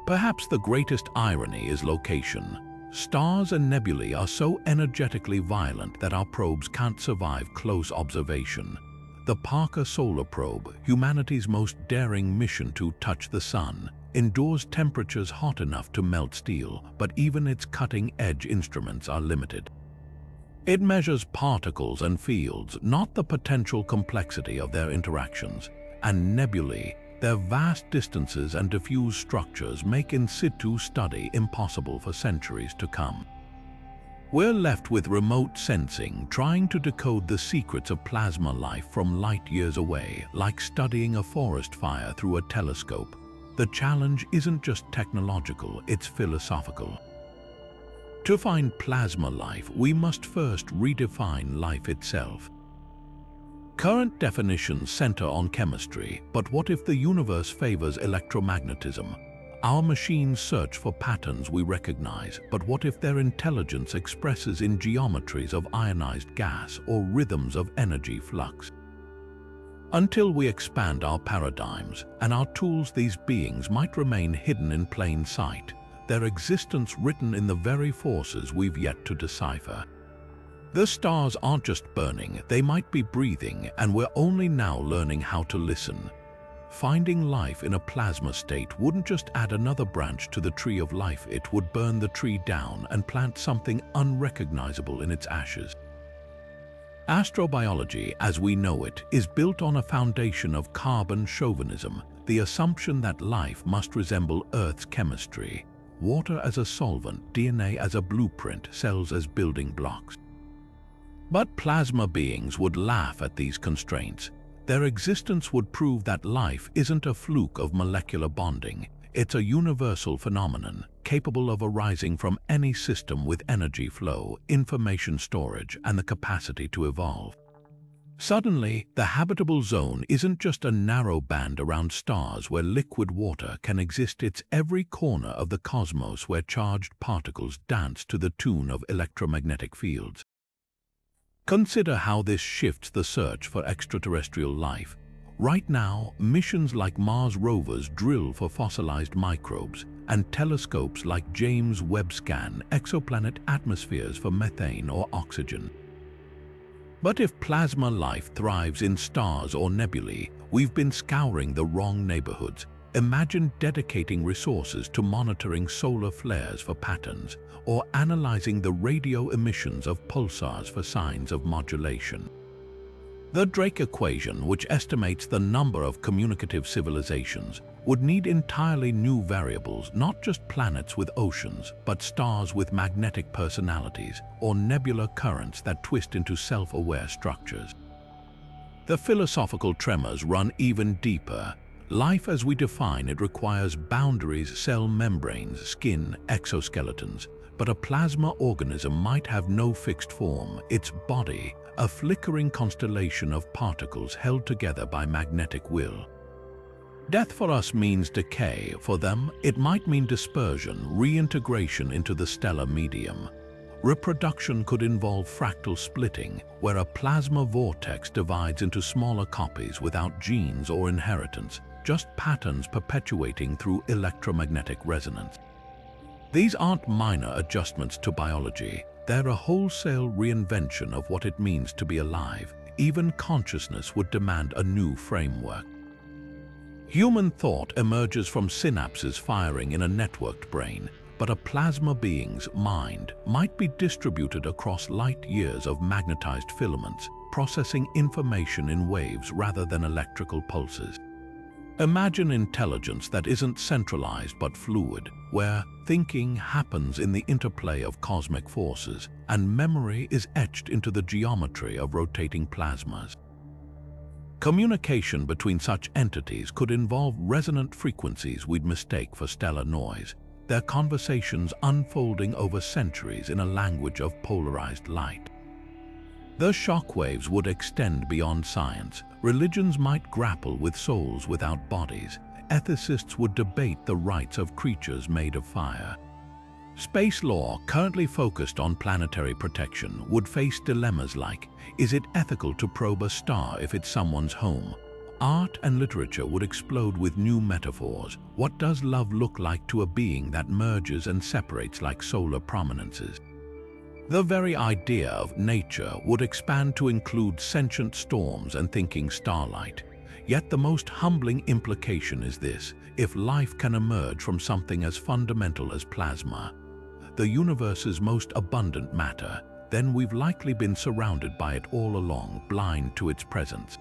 Perhaps the greatest irony is location. Stars and nebulae are so energetically violent that our probes can't survive close observation. The Parker Solar Probe, humanity's most daring mission to touch the sun, endures temperatures hot enough to melt steel, but even its cutting-edge instruments are limited. It measures particles and fields, not the potential complexity of their interactions. And nebulae, their vast distances and diffuse structures make in situ study impossible for centuries to come. We're left with remote sensing, trying to decode the secrets of plasma life from light years away, like studying a forest fire through a telescope. The challenge isn't just technological, it's philosophical. To find plasma life, we must first redefine life itself. Current definitions center on chemistry, but what if the universe favors electromagnetism? Our machines search for patterns we recognize, but what if their intelligence expresses in geometries of ionized gas or rhythms of energy flux? Until we expand our paradigms and our tools, these beings might remain hidden in plain sight, their existence written in the very forces we've yet to decipher. The stars aren't just burning, they might be breathing, and we're only now learning how to listen. Finding life in a plasma state wouldn't just add another branch to the tree of life, it would burn the tree down and plant something unrecognizable in its ashes. Astrobiology, as we know it, is built on a foundation of carbon chauvinism, the assumption that life must resemble Earth's chemistry. Water as a solvent, DNA as a blueprint, cells as building blocks. But plasma beings would laugh at these constraints. Their existence would prove that life isn't a fluke of molecular bonding. It's a universal phenomenon, capable of arising from any system with energy flow, information storage, and the capacity to evolve. Suddenly, the habitable zone isn't just a narrow band around stars where liquid water can exist, it's every corner of the cosmos where charged particles dance to the tune of electromagnetic fields. Consider how this shifts the search for extraterrestrial life. Right now, missions like Mars rovers drill for fossilized microbes, and telescopes like James Webb scan exoplanet atmospheres for methane or oxygen. But if plasma life thrives in stars or nebulae, we've been scouring the wrong neighborhoods. Imagine dedicating resources to monitoring solar flares for patterns, or analyzing the radio emissions of pulsars for signs of modulation. The Drake equation, which estimates the number of communicative civilizations, would need entirely new variables, not just planets with oceans, but stars with magnetic personalities, or nebula currents that twist into self-aware structures. The philosophical tremors run even deeper. Life as we define it requires boundaries, cell membranes, skin, exoskeletons. But a plasma organism might have no fixed form, its body, a flickering constellation of particles held together by magnetic will. Death for us means decay. For them, it might mean dispersion, reintegration into the stellar medium. Reproduction could involve fractal splitting, where a plasma vortex divides into smaller copies without genes or inheritance, just patterns perpetuating through electromagnetic resonance. These aren't minor adjustments to biology. They're a wholesale reinvention of what it means to be alive. Even consciousness would demand a new framework. Human thought emerges from synapses firing in a networked brain, but a plasma being's mind might be distributed across light years of magnetized filaments, processing information in waves rather than electrical pulses. Imagine intelligence that isn't centralized but fluid, where thinking happens in the interplay of cosmic forces and memory is etched into the geometry of rotating plasmas. Communication between such entities could involve resonant frequencies we'd mistake for stellar noise, their conversations unfolding over centuries in a language of polarized light. The shockwaves would extend beyond science. Religions might grapple with souls without bodies. Ethicists would debate the rights of creatures made of fire. Space law, currently focused on planetary protection, would face dilemmas like, is it ethical to probe a star if it's someone's home? Art and literature would explode with new metaphors. What does love look like to a being that merges and separates like solar prominences? The very idea of nature would expand to include sentient storms and thinking starlight. Yet the most humbling implication is this: if life can emerge from something as fundamental as plasma, the universe's most abundant matter, then we've likely been surrounded by it all along, blind to its presence.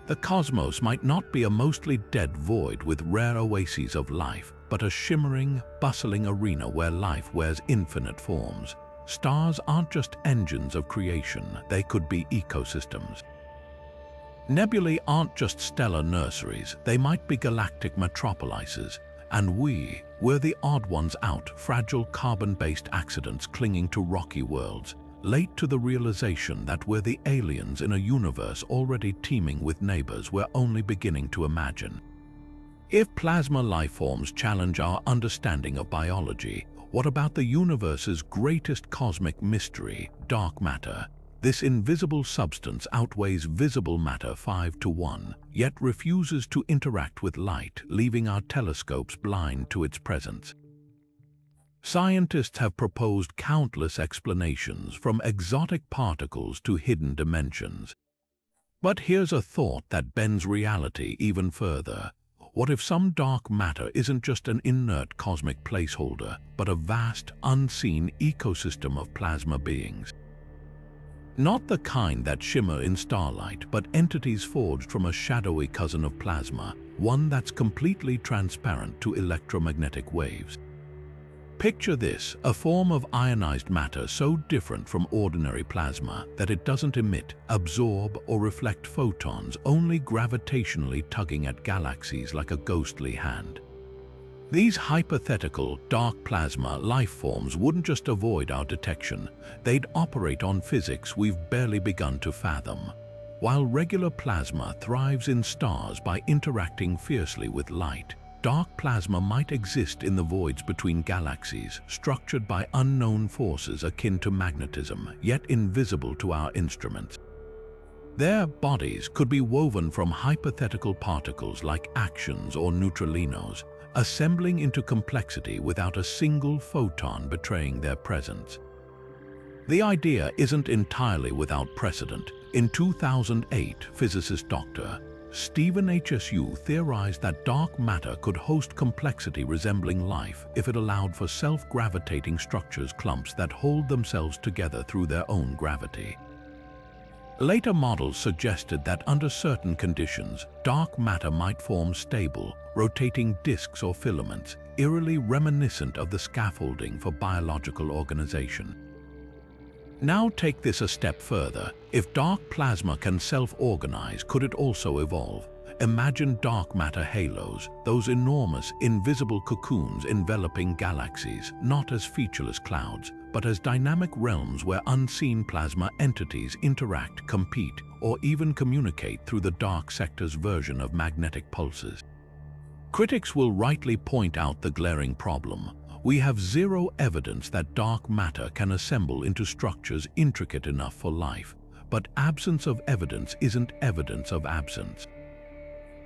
The cosmos might not be a mostly dead void with rare oases of life, but a shimmering, bustling arena where life wears infinite forms. Stars aren't just engines of creation, they could be ecosystems. Nebulae aren't just stellar nurseries, they might be galactic metropolises. And we're the odd ones out, fragile carbon-based accidents clinging to rocky worlds, late to the realization that we're the aliens in a universe already teeming with neighbors we're only beginning to imagine. If plasma lifeforms challenge our understanding of biology, what about the universe's greatest cosmic mystery, dark matter? This invisible substance outweighs visible matter 5 to 1, yet refuses to interact with light, leaving our telescopes blind to its presence. Scientists have proposed countless explanations, from exotic particles to hidden dimensions. But here's a thought that bends reality even further. What if some dark matter isn't just an inert cosmic placeholder, but a vast, unseen ecosystem of plasma beings? Not the kind that shimmer in starlight, but entities forged from a shadowy cousin of plasma, one that's completely transparent to electromagnetic waves. Picture this: a form of ionized matter so different from ordinary plasma that it doesn't emit, absorb, or reflect photons, only gravitationally tugging at galaxies like a ghostly hand. These hypothetical dark plasma lifeforms wouldn't just avoid our detection, they'd operate on physics we've barely begun to fathom. While regular plasma thrives in stars by interacting fiercely with light, dark plasma might exist in the voids between galaxies, structured by unknown forces akin to magnetism, yet invisible to our instruments. Their bodies could be woven from hypothetical particles like actions or neutralinos, assembling into complexity without a single photon betraying their presence. The idea isn't entirely without precedent. In 2008, physicist Dr. Stephen HSU theorized that dark matter could host complexity resembling life if it allowed for self-gravitating structures, clumps that hold themselves together through their own gravity. Later models suggested that under certain conditions, dark matter might form stable, rotating disks or filaments, eerily reminiscent of the scaffolding for biological organization. Now take this a step further. If dark plasma can self-organize, could it also evolve? Imagine dark matter halos, those enormous, invisible cocoons enveloping galaxies, not as featureless clouds, but as dynamic realms where unseen plasma entities interact, compete, or even communicate through the dark sector's version of magnetic pulses. Critics will rightly point out the glaring problem. We have zero evidence that dark matter can assemble into structures intricate enough for life, but absence of evidence isn't evidence of absence.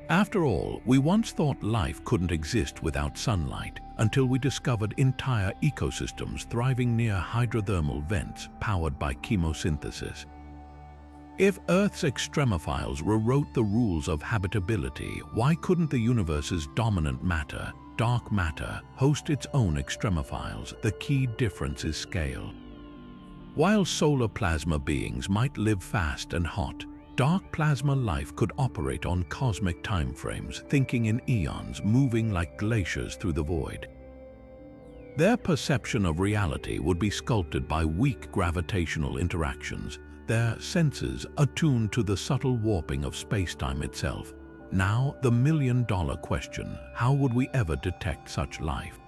After all, we once thought life couldn't exist without sunlight until we discovered entire ecosystems thriving near hydrothermal vents powered by chemosynthesis. If Earth's extremophiles rewrote the rules of habitability, why couldn't the universe's dominant matter, dark matter, host its own extremophiles? The key difference is scale. While solar plasma beings might live fast and hot, dark plasma life could operate on cosmic timeframes, thinking in eons, moving like glaciers through the void. Their perception of reality would be sculpted by weak gravitational interactions, their senses attuned to the subtle warping of spacetime itself. Now, the million-dollar question: how would we ever detect such life?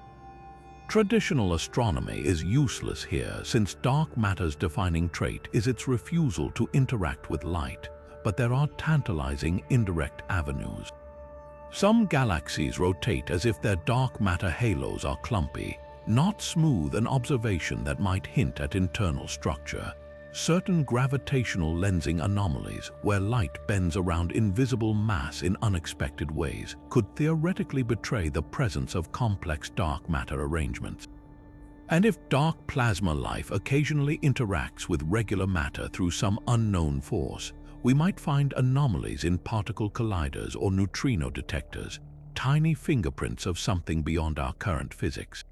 Traditional astronomy is useless here, since dark matter's defining trait is its refusal to interact with light. But there are tantalizing indirect avenues. Some galaxies rotate as if their dark matter halos are clumpy, not smooth, an observation that might hint at internal structure. Certain gravitational lensing anomalies, where light bends around invisible mass in unexpected ways, could theoretically betray the presence of complex dark matter arrangements. And if dark plasma life occasionally interacts with regular matter through some unknown force, we might find anomalies in particle colliders or neutrino detectors, tiny fingerprints of something beyond our current physics.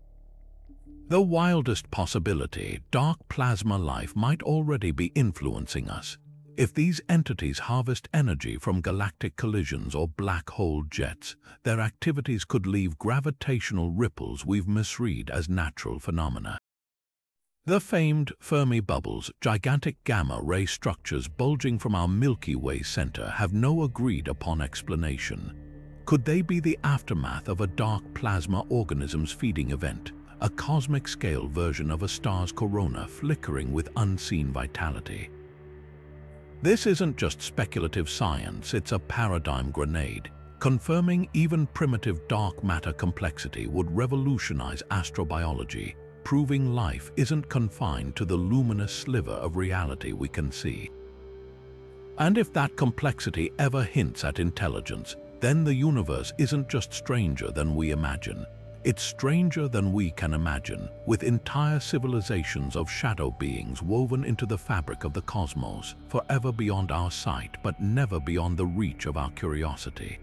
The wildest possibility, dark plasma life might already be influencing us. If these entities harvest energy from galactic collisions or black hole jets, their activities could leave gravitational ripples we've misread as natural phenomena. The famed Fermi bubbles, gigantic gamma-ray structures bulging from our Milky Way center, have no agreed-upon explanation. Could they be the aftermath of a dark plasma organism's feeding event, a cosmic-scale version of a star's corona flickering with unseen vitality? This isn't just speculative science, it's a paradigm grenade. Confirming even primitive dark matter complexity would revolutionize astrobiology, proving life isn't confined to the luminous sliver of reality we can see. And if that complexity ever hints at intelligence, then the universe isn't just stranger than we imagine. It's stranger than we can imagine, with entire civilizations of shadow beings woven into the fabric of the cosmos, forever beyond our sight but never beyond the reach of our curiosity.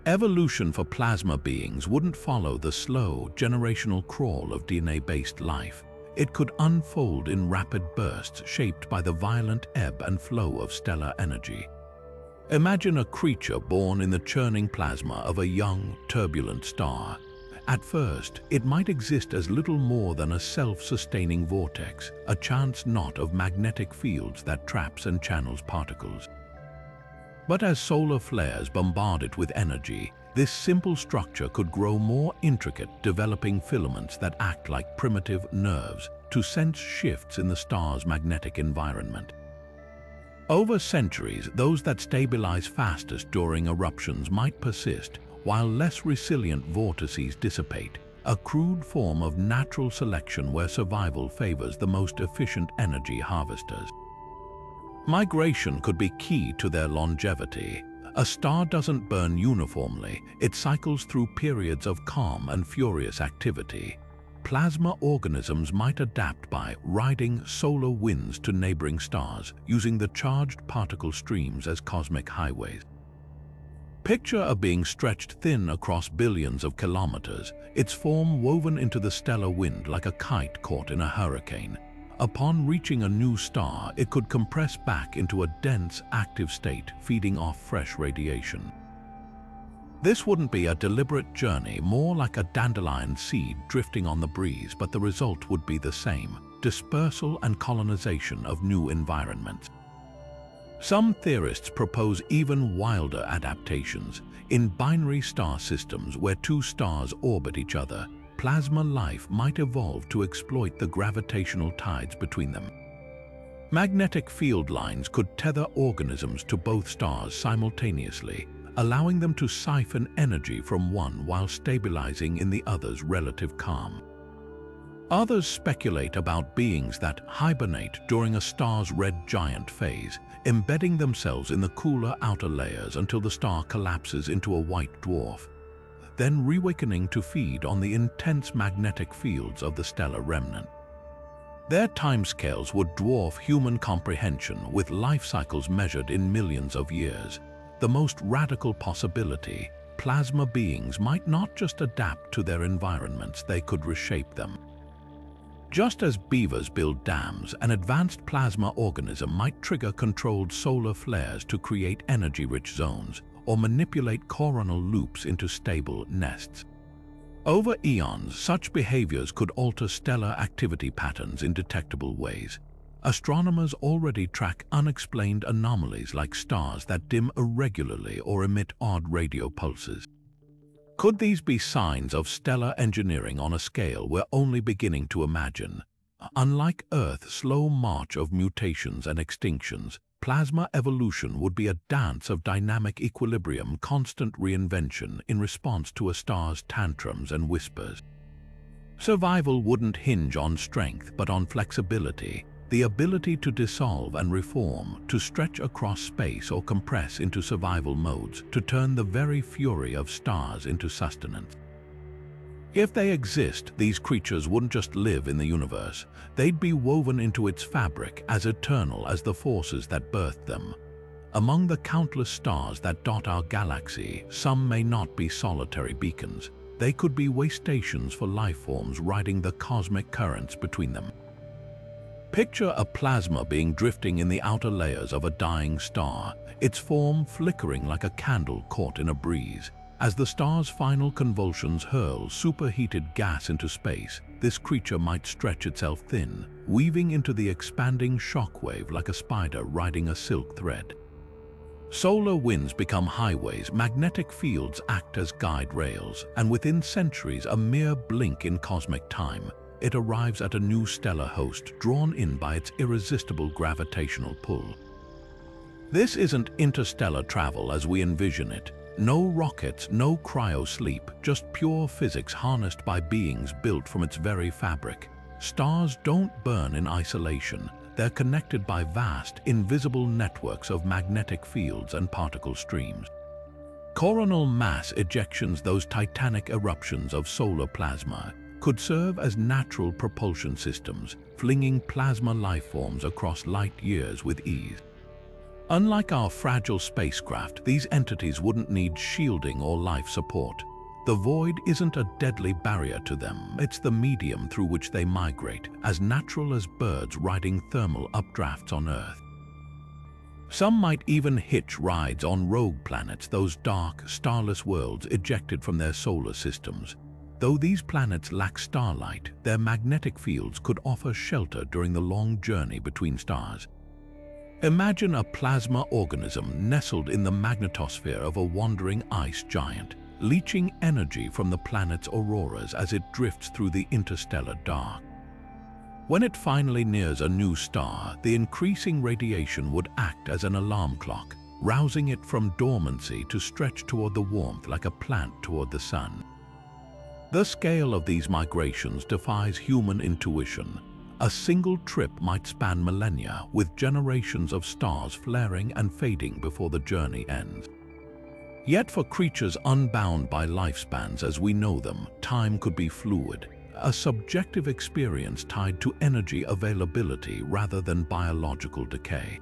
Evolution for plasma beings wouldn't follow the slow, generational crawl of DNA-based life. It could unfold in rapid bursts shaped by the violent ebb and flow of stellar energy. Imagine a creature born in the churning plasma of a young, turbulent star. At first, it might exist as little more than a self-sustaining vortex, a chance knot of magnetic fields that traps and channels particles. But as solar flares bombard it with energy, this simple structure could grow more intricate, developing filaments that act like primitive nerves to sense shifts in the star's magnetic environment. Over centuries, those that stabilize fastest during eruptions might persist, while less resilient vortices dissipate, a crude form of natural selection where survival favors the most efficient energy harvesters. Migration could be key to their longevity. A star doesn't burn uniformly, it cycles through periods of calm and furious activity. Plasma organisms might adapt by riding solar winds to neighboring stars, using the charged particle streams as cosmic highways. Picture a being stretched thin across billions of kilometers, its form woven into the stellar wind like a kite caught in a hurricane. Upon reaching a new star, it could compress back into a dense, active state, feeding off fresh radiation. This wouldn't be a deliberate journey, more like a dandelion seed drifting on the breeze, but the result would be the same: dispersal and colonization of new environments. Some theorists propose even wilder adaptations. In binary star systems where two stars orbit each other, plasma life might evolve to exploit the gravitational tides between them. Magnetic field lines could tether organisms to both stars simultaneously, allowing them to siphon energy from one while stabilizing in the other's relative calm. Others speculate about beings that hibernate during a star's red giant phase, embedding themselves in the cooler outer layers until the star collapses into a white dwarf, then reawakening to feed on the intense magnetic fields of the stellar remnant. Their timescales would dwarf human comprehension, with life cycles measured in millions of years. The most radical possibility: plasma beings might not just adapt to their environments, they could reshape them. Just as beavers build dams, an advanced plasma organism might trigger controlled solar flares to create energy-rich zones, or manipulate coronal loops into stable nests. Over eons, such behaviors could alter stellar activity patterns in detectable ways. Astronomers already track unexplained anomalies like stars that dim irregularly or emit odd radio pulses. Could these be signs of stellar engineering on a scale we're only beginning to imagine? Unlike Earth's slow march of mutations and extinctions, plasma evolution would be a dance of dynamic equilibrium, constant reinvention in response to a star's tantrums and whispers. Survival wouldn't hinge on strength but on flexibility, the ability to dissolve and reform, to stretch across space or compress into survival modes, to turn the very fury of stars into sustenance. If they exist, these creatures wouldn't just live in the universe, they'd be woven into its fabric, as eternal as the forces that birthed them. Among the countless stars that dot our galaxy, some may not be solitary beacons. They could be way stations for lifeforms riding the cosmic currents between them. Picture a plasma being drifting in the outer layers of a dying star, its form flickering like a candle caught in a breeze. As the star's final convulsions hurl superheated gas into space, this creature might stretch itself thin, weaving into the expanding shockwave like a spider riding a silk thread. Solar winds become highways, magnetic fields act as guide rails, and within centuries, a mere blink in cosmic time, it arrives at a new stellar host, drawn in by its irresistible gravitational pull. This isn't interstellar travel as we envision it. No rockets, no cryo-sleep, just pure physics harnessed by beings built from its very fabric. Stars don't burn in isolation. They're connected by vast, invisible networks of magnetic fields and particle streams. Coronal mass ejections, those titanic eruptions of solar plasma, could serve as natural propulsion systems, flinging plasma lifeforms across light years with ease. Unlike our fragile spacecraft, these entities wouldn't need shielding or life support. The void isn't a deadly barrier to them, it's the medium through which they migrate, as natural as birds riding thermal updrafts on Earth. Some might even hitch rides on rogue planets, those dark, starless worlds ejected from their solar systems. Though these planets lack starlight, their magnetic fields could offer shelter during the long journey between stars. Imagine a plasma organism nestled in the magnetosphere of a wandering ice giant, leaching energy from the planet's auroras as it drifts through the interstellar dark. When it finally nears a new star, the increasing radiation would act as an alarm clock, rousing it from dormancy to stretch toward the warmth like a plant toward the sun. The scale of these migrations defies human intuition. A single trip might span millennia, with generations of stars flaring and fading before the journey ends. Yet for creatures unbound by lifespans as we know them, time could be fluid, a subjective experience tied to energy availability rather than biological decay.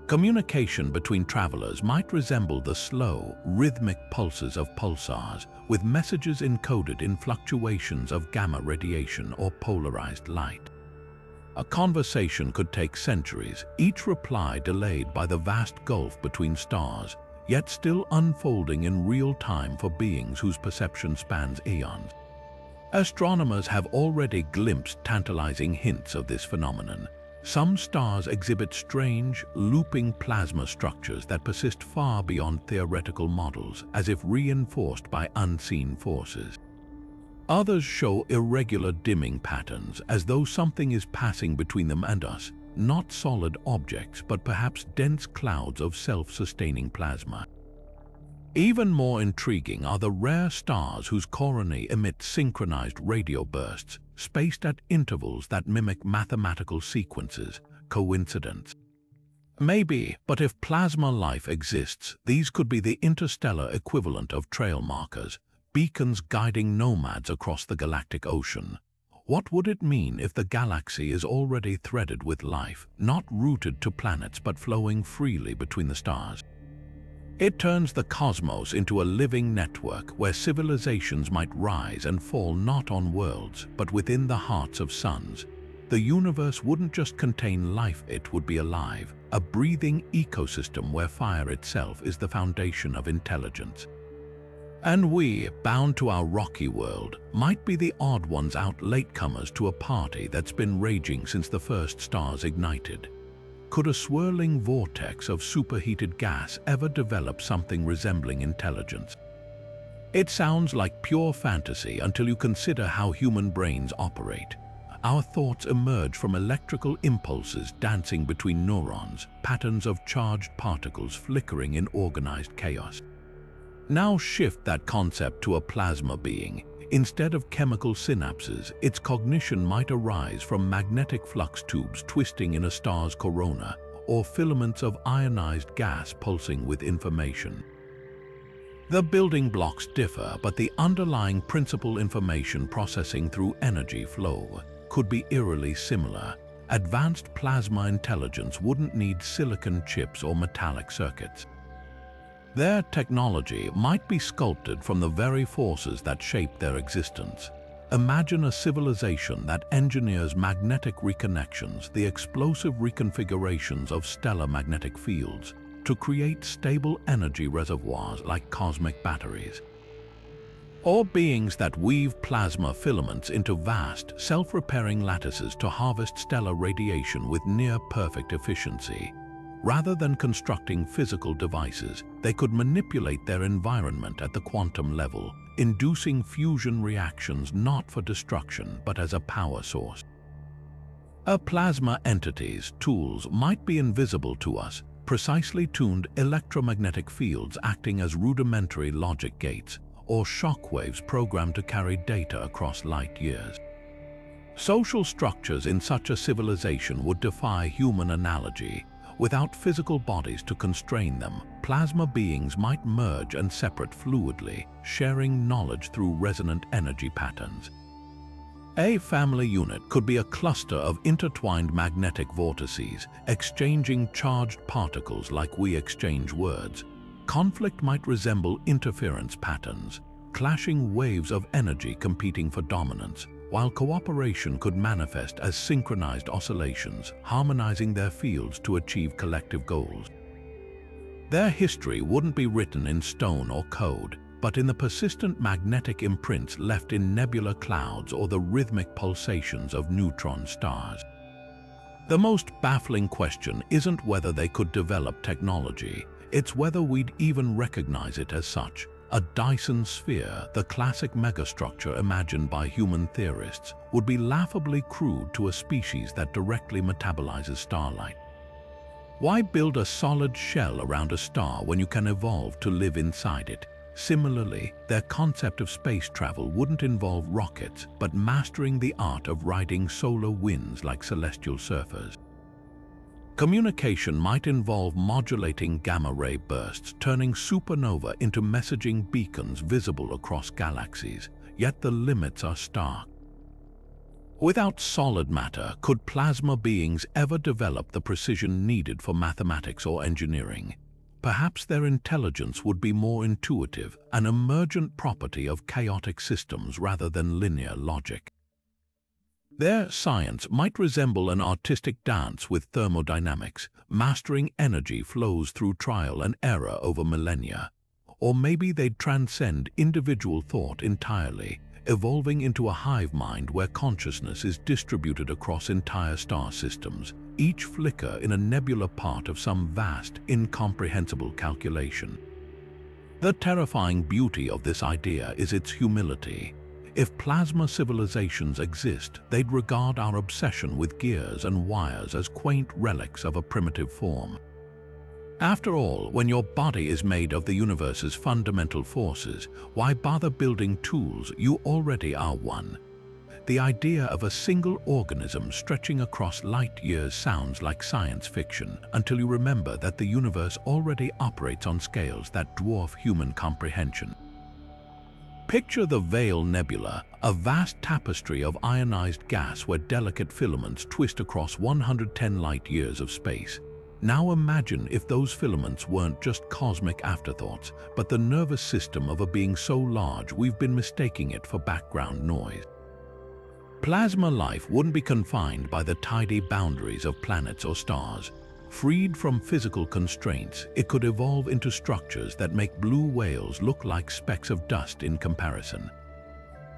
Communication between travelers might resemble the slow, rhythmic pulses of pulsars, with messages encoded in fluctuations of gamma radiation or polarized light. A conversation could take centuries, each reply delayed by the vast gulf between stars, yet still unfolding in real time for beings whose perception spans eons. Astronomers have already glimpsed tantalizing hints of this phenomenon. Some stars exhibit strange, looping plasma structures that persist far beyond theoretical models, as if reinforced by unseen forces. Others show irregular dimming patterns, as though something is passing between them and us, not solid objects, but perhaps dense clouds of self-sustaining plasma. Even more intriguing are the rare stars whose coronae emit synchronized radio bursts, spaced at intervals that mimic mathematical sequences. Coincidence? Maybe, but if plasma life exists, these could be the interstellar equivalent of trail markers, beacons guiding nomads across the galactic ocean. What would it mean if the galaxy is already threaded with life, not rooted to planets but flowing freely between the stars? It turns the cosmos into a living network where civilizations might rise and fall not on worlds, but within the hearts of suns. The universe wouldn't just contain life, it would be alive, a breathing ecosystem where fire itself is the foundation of intelligence. And we, bound to our rocky world, might be the odd ones out, latecomers to a party that's been raging since the first stars ignited. Could a swirling vortex of superheated gas ever develop something resembling intelligence? It sounds like pure fantasy until you consider how human brains operate. Our thoughts emerge from electrical impulses dancing between neurons, patterns of charged particles flickering in organized chaos. Now shift that concept to a plasma being. Instead of chemical synapses, its cognition might arise from magnetic flux tubes twisting in a star's corona, or filaments of ionized gas pulsing with information. The building blocks differ, but the underlying principal, information processing through energy flow, could be eerily similar. Advanced plasma intelligence wouldn't need silicon chips or metallic circuits. Their technology might be sculpted from the very forces that shape their existence. Imagine a civilization that engineers magnetic reconnections, the explosive reconfigurations of stellar magnetic fields, to create stable energy reservoirs like cosmic batteries. Or beings that weave plasma filaments into vast, self-repairing lattices to harvest stellar radiation with near-perfect efficiency. Rather than constructing physical devices, they could manipulate their environment at the quantum level, inducing fusion reactions not for destruction but as a power source. A plasma entity's tools might be invisible to us, precisely tuned electromagnetic fields acting as rudimentary logic gates, or shockwaves programmed to carry data across light years. Social structures in such a civilization would defy human analogy. Without physical bodies to constrain them, plasma beings might merge and separate fluidly, sharing knowledge through resonant energy patterns. A family unit could be a cluster of intertwined magnetic vortices, exchanging charged particles like we exchange words. Conflict might resemble interference patterns, clashing waves of energy competing for dominance, while cooperation could manifest as synchronized oscillations, harmonizing their fields to achieve collective goals. Their history wouldn't be written in stone or code, but in the persistent magnetic imprints left in nebula clouds or the rhythmic pulsations of neutron stars. The most baffling question isn't whether they could develop technology, it's whether we'd even recognize it as such. A Dyson sphere, the classic megastructure imagined by human theorists, would be laughably crude to a species that directly metabolizes starlight. Why build a solid shell around a star when you can evolve to live inside it? Similarly, their concept of space travel wouldn't involve rockets, but mastering the art of riding solar winds like celestial surfers. Communication might involve modulating gamma-ray bursts, turning supernova into messaging beacons visible across galaxies, yet the limits are stark. Without solid matter, could plasma beings ever develop the precision needed for mathematics or engineering? Perhaps their intelligence would be more intuitive, an emergent property of chaotic systems rather than linear logic. Their science might resemble an artistic dance with thermodynamics, mastering energy flows through trial and error over millennia. Or maybe they'd transcend individual thought entirely, evolving into a hive mind where consciousness is distributed across entire star systems, each flicker in a nebula part of some vast, incomprehensible calculation. The terrifying beauty of this idea is its humility. If plasma civilizations exist, they'd regard our obsession with gears and wires as quaint relics of a primitive form. After all, when your body is made of the universe's fundamental forces, why bother building tools? You already are one. The idea of a single organism stretching across light years sounds like science fiction until you remember that the universe already operates on scales that dwarf human comprehension. Picture the Veil Nebula, a vast tapestry of ionized gas where delicate filaments twist across 110 light-years of space. Now imagine if those filaments weren't just cosmic afterthoughts, but the nervous system of a being so large we've been mistaking it for background noise. Plasma life wouldn't be confined by the tidy boundaries of planets or stars. Freed from physical constraints, it could evolve into structures that make blue whales look like specks of dust in comparison.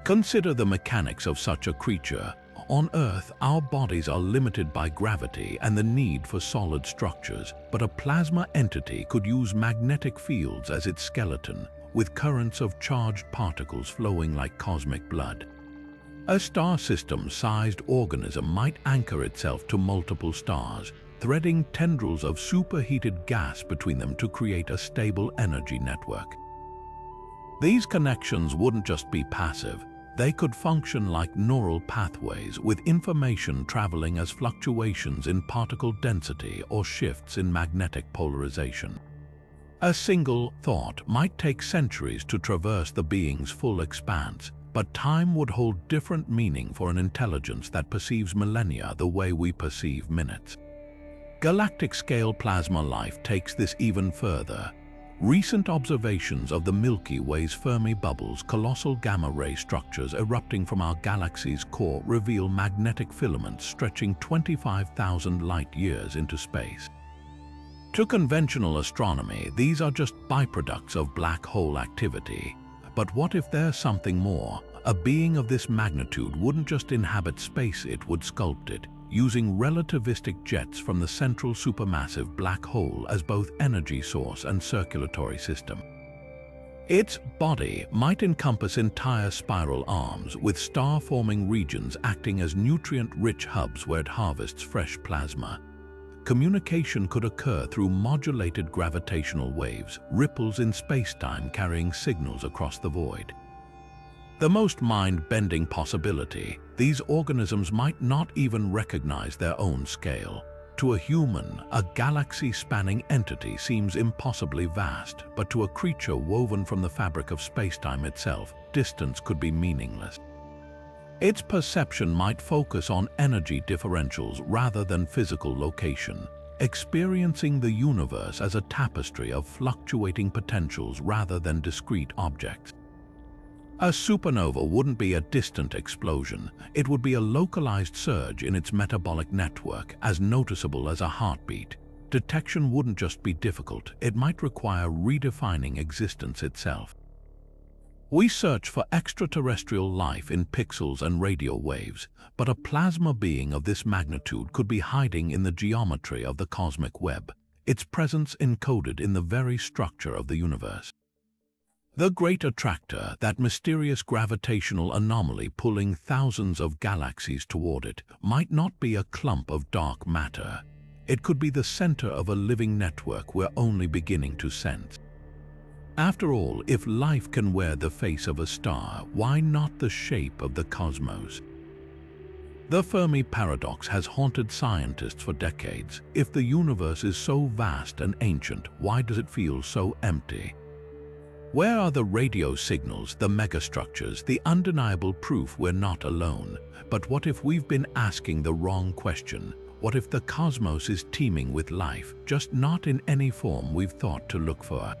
Consider the mechanics of such a creature. On Earth, our bodies are limited by gravity and the need for solid structures, but a plasma entity could use magnetic fields as its skeleton, with currents of charged particles flowing like cosmic blood. A star system-sized organism might anchor itself to multiple stars, threading tendrils of superheated gas between them to create a stable energy network. These connections wouldn't just be passive. They could function like neural pathways with information traveling as fluctuations in particle density or shifts in magnetic polarization. A single thought might take centuries to traverse the being's full expanse, but time would hold different meaning for an intelligence that perceives millennia the way we perceive minutes. Galactic-scale plasma life takes this even further. Recent observations of the Milky Way's Fermi bubbles, colossal gamma-ray structures erupting from our galaxy's core, reveal magnetic filaments stretching 25,000 light-years into space. To conventional astronomy, these are just byproducts of black hole activity. But what if there's something more? A being of this magnitude wouldn't just inhabit space, it would sculpt it, using relativistic jets from the central supermassive black hole as both energy source and circulatory system. Its body might encompass entire spiral arms, with star-forming regions acting as nutrient-rich hubs where it harvests fresh plasma. Communication could occur through modulated gravitational waves, ripples in space-time carrying signals across the void. The most mind-bending possibility, these organisms might not even recognize their own scale. To a human, a galaxy-spanning entity seems impossibly vast, but to a creature woven from the fabric of space-time itself, distance could be meaningless. Its perception might focus on energy differentials rather than physical location, experiencing the universe as a tapestry of fluctuating potentials rather than discrete objects. A supernova wouldn't be a distant explosion, it would be a localized surge in its metabolic network, as noticeable as a heartbeat. Detection wouldn't just be difficult, it might require redefining existence itself. We search for extraterrestrial life in pixels and radio waves, but a plasma being of this magnitude could be hiding in the geometry of the cosmic web, its presence encoded in the very structure of the universe. The Great Attractor, that mysterious gravitational anomaly pulling thousands of galaxies toward it, might not be a clump of dark matter. It could be the center of a living network we're only beginning to sense. After all, if life can wear the face of a star, why not the shape of the cosmos? The Fermi paradox has haunted scientists for decades. If the universe is so vast and ancient, why does it feel so empty? Where are the radio signals, the megastructures, the undeniable proof we're not alone? But what if we've been asking the wrong question? What if the cosmos is teeming with life, just not in any form we've thought to look for?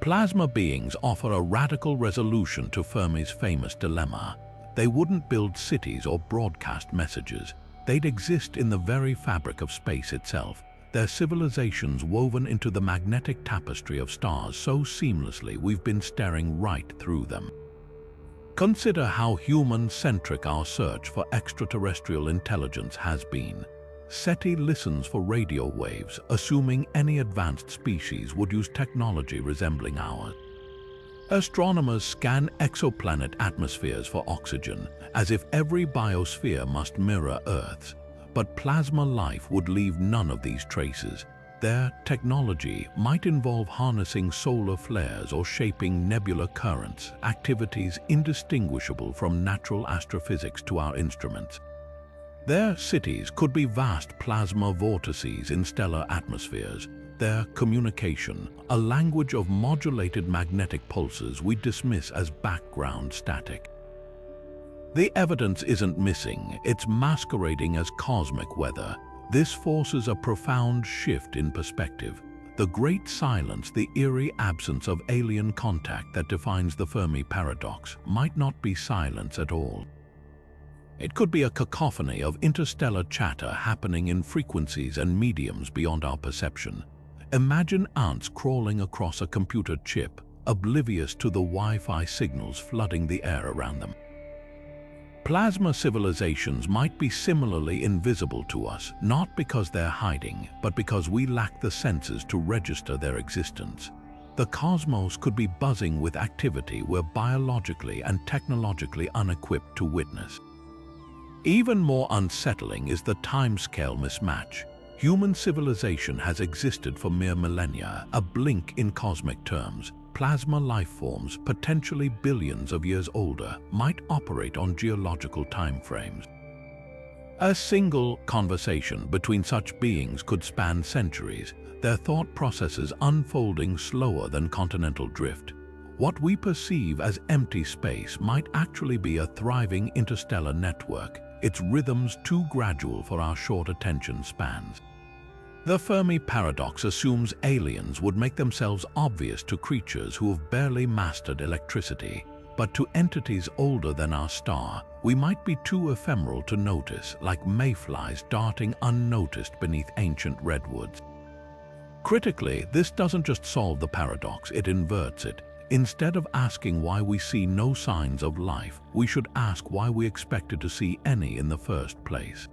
Plasma beings offer a radical resolution to Fermi's famous dilemma. They wouldn't build cities or broadcast messages. They'd exist in the very fabric of space itself, their civilizations woven into the magnetic tapestry of stars so seamlessly we've been staring right through them. Consider how human-centric our search for extraterrestrial intelligence has been. SETI listens for radio waves, assuming any advanced species would use technology resembling ours. Astronomers scan exoplanet atmospheres for oxygen, as if every biosphere must mirror Earth's. But plasma life would leave none of these traces. Their technology might involve harnessing solar flares or shaping nebular currents, activities indistinguishable from natural astrophysics to our instruments. Their cities could be vast plasma vortices in stellar atmospheres. Their communication, a language of modulated magnetic pulses we dismiss as background static. The evidence isn't missing, it's masquerading as cosmic weather. This forces a profound shift in perspective. The great silence, the eerie absence of alien contact that defines the Fermi paradox, might not be silence at all. It could be a cacophony of interstellar chatter happening in frequencies and mediums beyond our perception. Imagine ants crawling across a computer chip, oblivious to the Wi-Fi signals flooding the air around them. Plasma civilizations might be similarly invisible to us, not because they're hiding, but because we lack the senses to register their existence. The cosmos could be buzzing with activity we're biologically and technologically unequipped to witness. Even more unsettling is the timescale mismatch. Human civilization has existed for mere millennia, a blink in cosmic terms. Plasma lifeforms, potentially billions of years older, might operate on geological timeframes. A single conversation between such beings could span centuries, their thought processes unfolding slower than continental drift. What we perceive as empty space might actually be a thriving interstellar network, its rhythms too gradual for our short attention spans. The Fermi paradox assumes aliens would make themselves obvious to creatures who have barely mastered electricity, but to entities older than our star, we might be too ephemeral to notice, like mayflies darting unnoticed beneath ancient redwoods. Critically, this doesn't just solve the paradox, it inverts it. Instead of asking why we see no signs of life, we should ask why we expected to see any in the first place.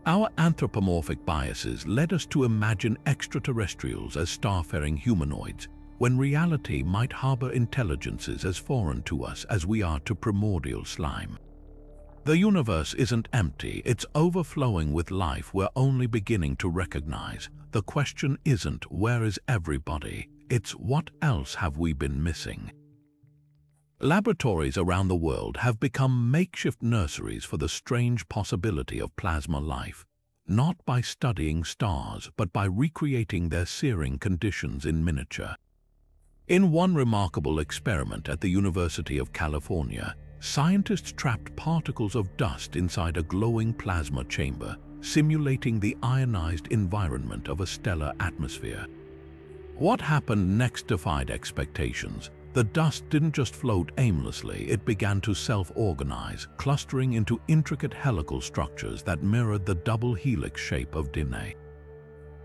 Our anthropomorphic biases led us to imagine extraterrestrials as starfaring humanoids, when reality might harbor intelligences as foreign to us as we are to primordial slime. The universe isn't empty, it's overflowing with life we're only beginning to recognize. The question isn't where is everybody, it's what else have we been missing? Laboratories around the world have become makeshift nurseries for the strange possibility of plasma life, not by studying stars, but by recreating their searing conditions in miniature. In one remarkable experiment at the University of California, scientists trapped particles of dust inside a glowing plasma chamber, simulating the ionized environment of a stellar atmosphere. What happened next defied expectations. The dust didn't just float aimlessly, it began to self-organize, clustering into intricate helical structures that mirrored the double helix shape of DNA.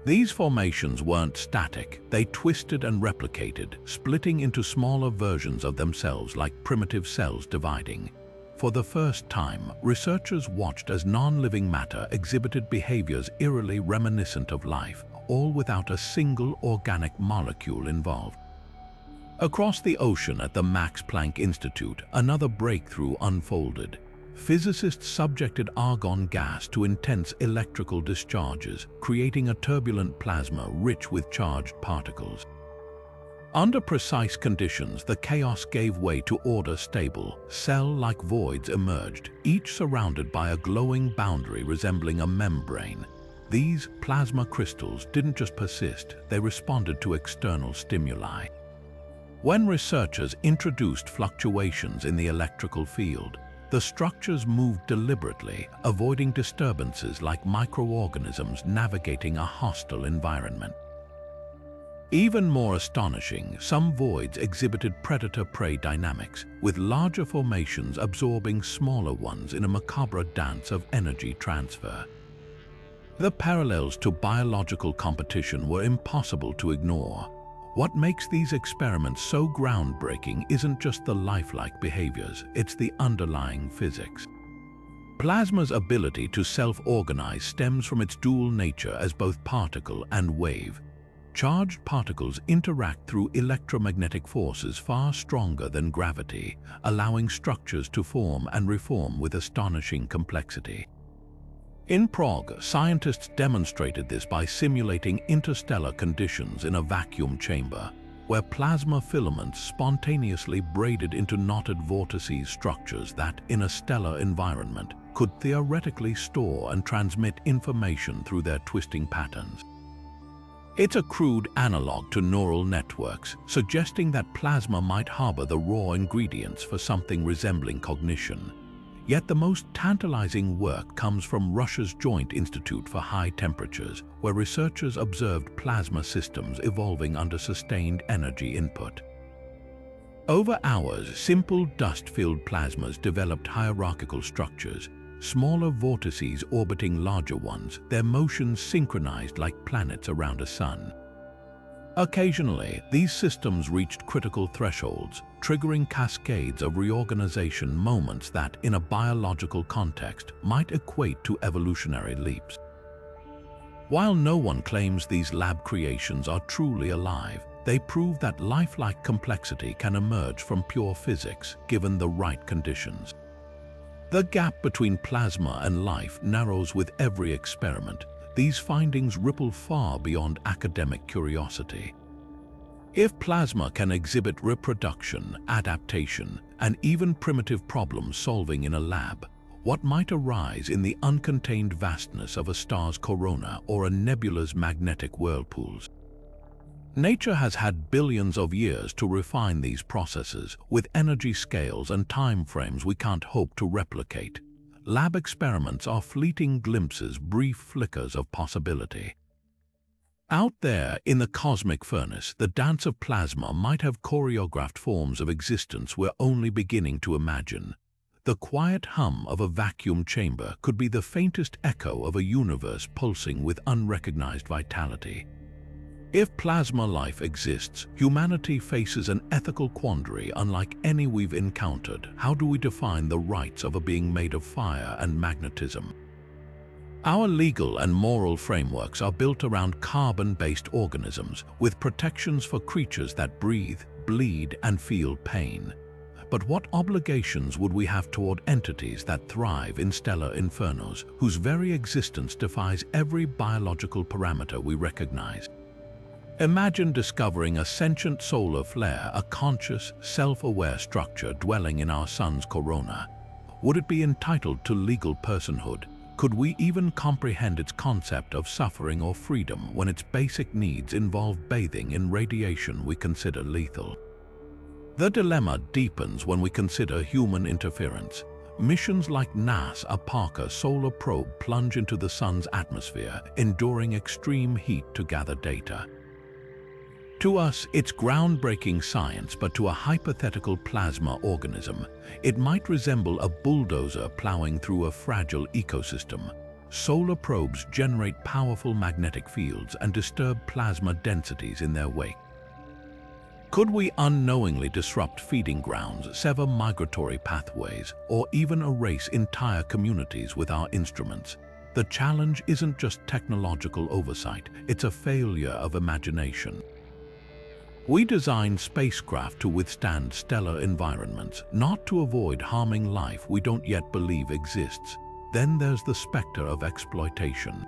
These formations weren't static, they twisted and replicated, splitting into smaller versions of themselves like primitive cells dividing. For the first time, researchers watched as non-living matter exhibited behaviors eerily reminiscent of life, all without a single organic molecule involved. Across the ocean at the Max Planck Institute, another breakthrough unfolded. Physicists subjected argon gas to intense electrical discharges, creating a turbulent plasma rich with charged particles. Under precise conditions, the chaos gave way to order. Stable, cell-like voids emerged, each surrounded by a glowing boundary resembling a membrane. These plasma crystals didn't just persist, they responded to external stimuli. When researchers introduced fluctuations in the electrical field, the structures moved deliberately, avoiding disturbances like microorganisms navigating a hostile environment. Even more astonishing, some voids exhibited predator-prey dynamics, with larger formations absorbing smaller ones in a macabre dance of energy transfer. The parallels to biological competition were impossible to ignore. What makes these experiments so groundbreaking isn't just the lifelike behaviors, it's the underlying physics. Plasma's ability to self-organize stems from its dual nature as both particle and wave. Charged particles interact through electromagnetic forces far stronger than gravity, allowing structures to form and reform with astonishing complexity. In Prague, scientists demonstrated this by simulating interstellar conditions in a vacuum chamber, where plasma filaments spontaneously braided into knotted vortices structures that, in a stellar environment, could theoretically store and transmit information through their twisting patterns. It's a crude analog to neural networks, suggesting that plasma might harbor the raw ingredients for something resembling cognition. Yet the most tantalizing work comes from Russia's Joint Institute for High Temperatures, where researchers observed plasma systems evolving under sustained energy input. Over hours, simple dust-filled plasmas developed hierarchical structures, smaller vortices orbiting larger ones, their motions synchronized like planets around a sun. Occasionally, these systems reached critical thresholds, triggering cascades of reorganization moments that, in a biological context, might equate to evolutionary leaps. While no one claims these lab creations are truly alive, they prove that lifelike complexity can emerge from pure physics, given the right conditions. The gap between plasma and life narrows with every experiment. These findings ripple far beyond academic curiosity. If plasma can exhibit reproduction, adaptation, and even primitive problem-solving in a lab, what might arise in the uncontained vastness of a star's corona or a nebula's magnetic whirlpools? Nature has had billions of years to refine these processes, with energy scales and time frames we can't hope to replicate. Lab experiments are fleeting glimpses, brief flickers of possibility. Out there, in the cosmic furnace, the dance of plasma might have choreographed forms of existence we're only beginning to imagine. The quiet hum of a vacuum chamber could be the faintest echo of a universe pulsing with unrecognized vitality. If plasma life exists, humanity faces an ethical quandary unlike any we've encountered. How do we define the rights of a being made of fire and magnetism? Our legal and moral frameworks are built around carbon-based organisms, with protections for creatures that breathe, bleed, and feel pain. But what obligations would we have toward entities that thrive in stellar infernos, whose very existence defies every biological parameter we recognize? Imagine discovering a sentient solar flare, a conscious, self-aware structure dwelling in our sun's corona. Would it be entitled to legal personhood? Could we even comprehend its concept of suffering or freedom when its basic needs involve bathing in radiation we consider lethal? The dilemma deepens when we consider human interference. Missions like NASA's Parker solar probe plunge into the sun's atmosphere, enduring extreme heat to gather data. To us, it's groundbreaking science, but to a hypothetical plasma organism, it might resemble a bulldozer plowing through a fragile ecosystem. Solar probes generate powerful magnetic fields and disturb plasma densities in their wake. Could we unknowingly disrupt feeding grounds, sever migratory pathways, or even erase entire communities with our instruments? The challenge isn't just technological oversight, it's a failure of imagination. We design spacecraft to withstand stellar environments, not to avoid harming life we don't yet believe exists. Then there's the specter of exploitation.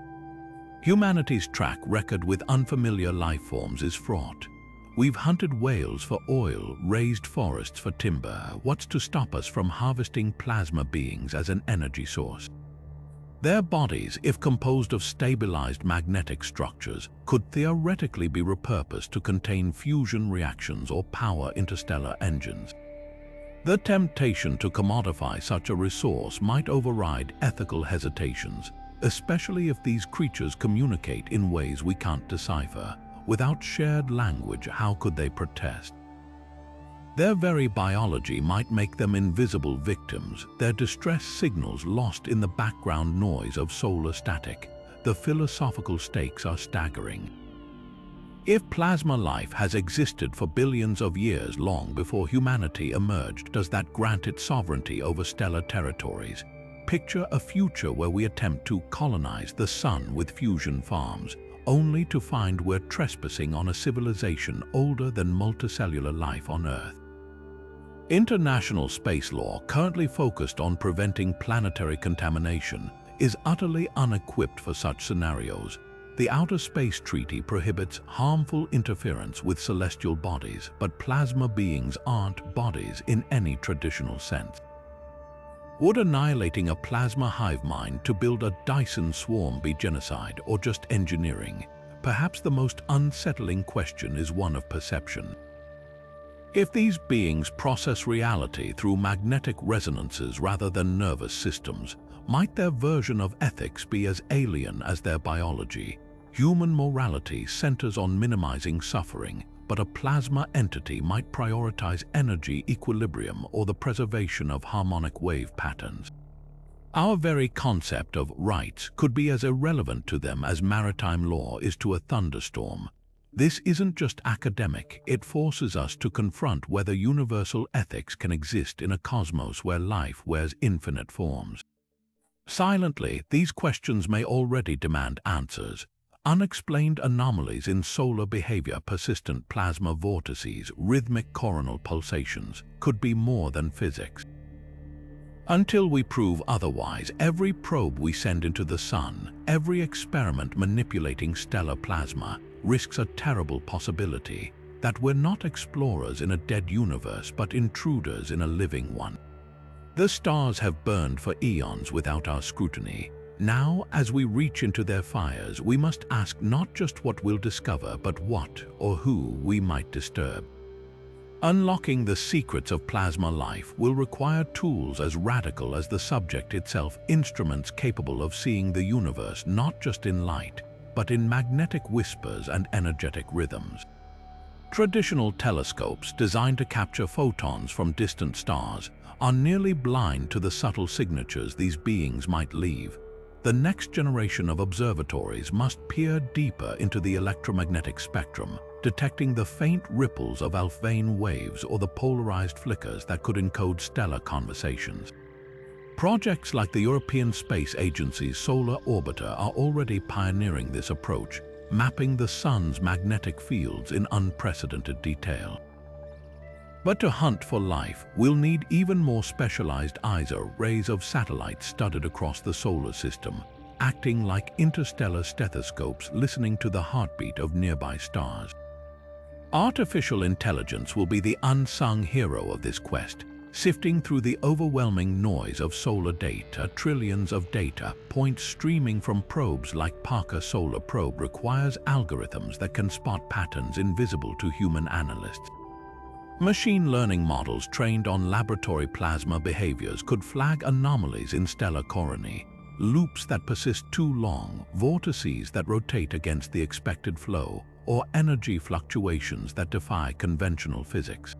Humanity's track record with unfamiliar life forms is fraught. We've hunted whales for oil, raised forests for timber. What's to stop us from harvesting plasma beings as an energy source? Their bodies, if composed of stabilized magnetic structures, could theoretically be repurposed to contain fusion reactions or power interstellar engines. The temptation to commodify such a resource might override ethical hesitations, especially if these creatures communicate in ways we can't decipher. Without shared language, how could they protest? Their very biology might make them invisible victims, their distress signals lost in the background noise of solar static. The philosophical stakes are staggering. If plasma life has existed for billions of years long before humanity emerged, does that grant it sovereignty over stellar territories? Picture a future where we attempt to colonize the sun with fusion farms, only to find we're trespassing on a civilization older than multicellular life on Earth. International space law, currently focused on preventing planetary contamination, is utterly unequipped for such scenarios. The Outer Space Treaty prohibits harmful interference with celestial bodies, but plasma beings aren't bodies in any traditional sense. Would annihilating a plasma hive mind to build a Dyson swarm be genocide or just engineering? Perhaps the most unsettling question is one of perception. If these beings process reality through magnetic resonances rather than nervous systems, might their version of ethics be as alien as their biology? Human morality centers on minimizing suffering, but a plasma entity might prioritize energy equilibrium or the preservation of harmonic wave patterns. Our very concept of rights could be as irrelevant to them as maritime law is to a thunderstorm. This isn't just academic, it forces us to confront whether universal ethics can exist in a cosmos where life wears infinite forms. Silently, these questions may already demand answers. Unexplained anomalies in solar behavior, persistent plasma vortices, rhythmic coronal pulsations could be more than physics. Until we prove otherwise, every probe we send into the sun, every experiment manipulating stellar plasma, risks a terrible possibility that we're not explorers in a dead universe but intruders in a living one. The stars have burned for eons without our scrutiny. Now, as we reach into their fires, we must ask not just what we'll discover, but what or who we might disturb. Unlocking the secrets of plasma life will require tools as radical as the subject itself, instruments capable of seeing the universe not just in light, but in magnetic whispers and energetic rhythms. Traditional telescopes designed to capture photons from distant stars are nearly blind to the subtle signatures these beings might leave. The next generation of observatories must peer deeper into the electromagnetic spectrum, detecting the faint ripples of Alfvén waves or the polarized flickers that could encode stellar conversations. Projects like the European Space Agency's Solar Orbiter are already pioneering this approach, mapping the sun's magnetic fields in unprecedented detail. But to hunt for life, we'll need even more specialized eyes, arrays of satellites studded across the solar system, acting like interstellar stethoscopes listening to the heartbeat of nearby stars. Artificial intelligence will be the unsung hero of this quest, sifting through the overwhelming noise of solar data. Trillions of data points streaming from probes like Parker Solar Probe requires algorithms that can spot patterns invisible to human analysts. Machine learning models trained on laboratory plasma behaviors could flag anomalies in stellar coronae, loops that persist too long, vortices that rotate against the expected flow, or energy fluctuations that defy conventional physics.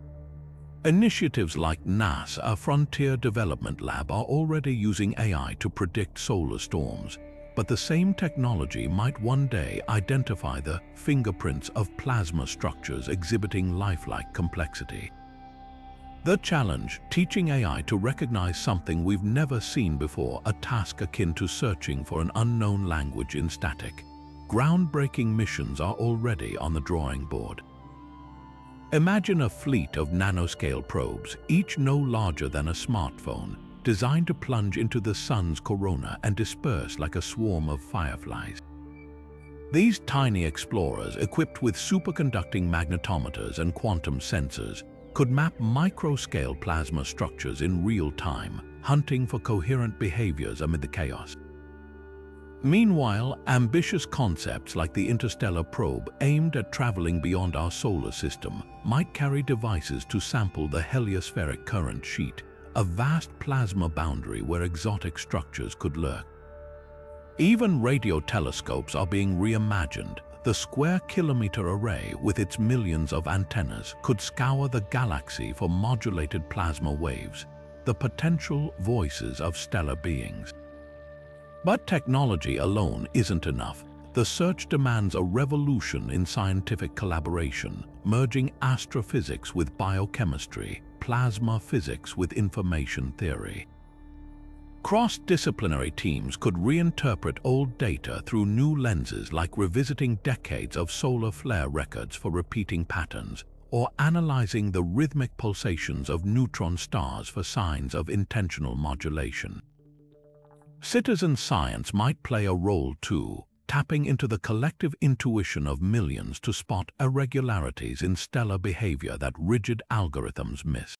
Initiatives like NASA's Frontier Development Lab are already using AI to predict solar storms, but the same technology might one day identify the fingerprints of plasma structures exhibiting lifelike complexity. The challenge, teaching AI to recognize something we've never seen before, a task akin to searching for an unknown language in static. Groundbreaking missions are already on the drawing board. Imagine a fleet of nanoscale probes, each no larger than a smartphone, designed to plunge into the sun's corona and disperse like a swarm of fireflies. These tiny explorers, equipped with superconducting magnetometers and quantum sensors, could map microscale plasma structures in real time, hunting for coherent behaviors amid the chaos. Meanwhile, ambitious concepts like the interstellar probe, aimed at traveling beyond our solar system, might carry devices to sample the heliospheric current sheet, a vast plasma boundary where exotic structures could lurk. Even radio telescopes are being reimagined. The square-kilometer array, with its millions of antennas, could scour the galaxy for modulated plasma waves, the potential voices of stellar beings. But technology alone isn't enough. the search demands a revolution in scientific collaboration, merging astrophysics with biochemistry, plasma physics with information theory. Cross-disciplinary teams could reinterpret old data through new lenses, like revisiting decades of solar flare records for repeating patterns, or analyzing the rhythmic pulsations of neutron stars for signs of intentional modulation. Citizen science might play a role too, tapping into the collective intuition of millions to spot irregularities in stellar behavior that rigid algorithms miss.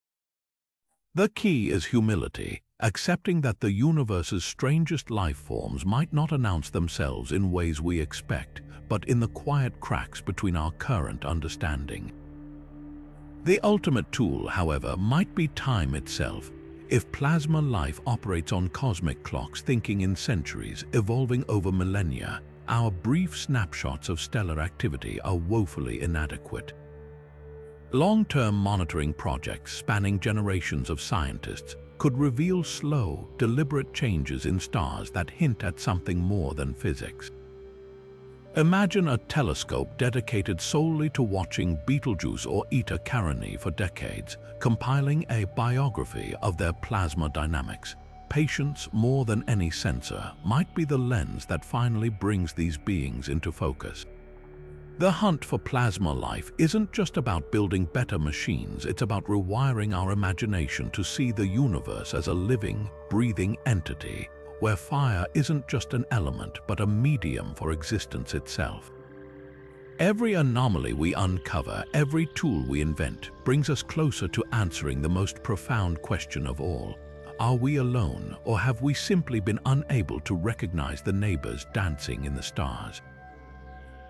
The key is humility, accepting that the universe's strangest life forms might not announce themselves in ways we expect, but in the quiet cracks between our current understanding. The ultimate tool, however, might be time itself. If plasma life operates on cosmic clocks thinking in centuries, evolving over millennia, our brief snapshots of stellar activity are woefully inadequate. Long-term monitoring projects spanning generations of scientists could reveal slow, deliberate changes in stars that hint at something more than physics. Imagine a telescope dedicated solely to watching Betelgeuse or Eta Carinii for decades, compiling a biography of their plasma dynamics. Patience, more than any sensor, might be the lens that finally brings these beings into focus. The hunt for plasma life isn't just about building better machines, it's about rewiring our imagination to see the universe as a living, breathing entity, where fire isn't just an element but a medium for existence itself. Every anomaly we uncover, every tool we invent, brings us closer to answering the most profound question of all. Are we alone, or have we simply been unable to recognize the neighbors dancing in the stars?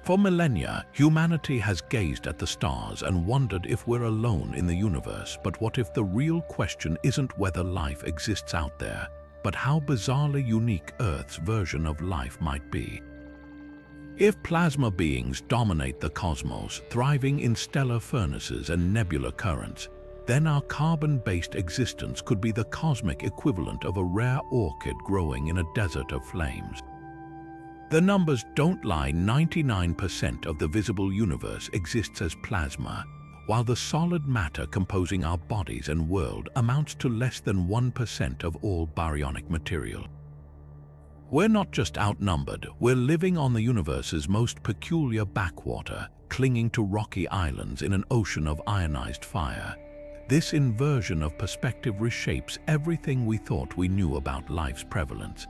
For millennia, humanity has gazed at the stars and wondered if we're alone in the universe, but what if the real question isn't whether life exists out there, but how bizarrely unique Earth's version of life might be? If plasma beings dominate the cosmos, thriving in stellar furnaces and nebula currents, then our carbon-based existence could be the cosmic equivalent of a rare orchid growing in a desert of flames. The numbers don't lie. 99% of the visible universe exists as plasma, while the solid matter composing our bodies and world amounts to less than 1% of all baryonic material. We're not just outnumbered, we're living on the universe's most peculiar backwater, clinging to rocky islands in an ocean of ionized fire. This inversion of perspective reshapes everything we thought we knew about life's prevalence.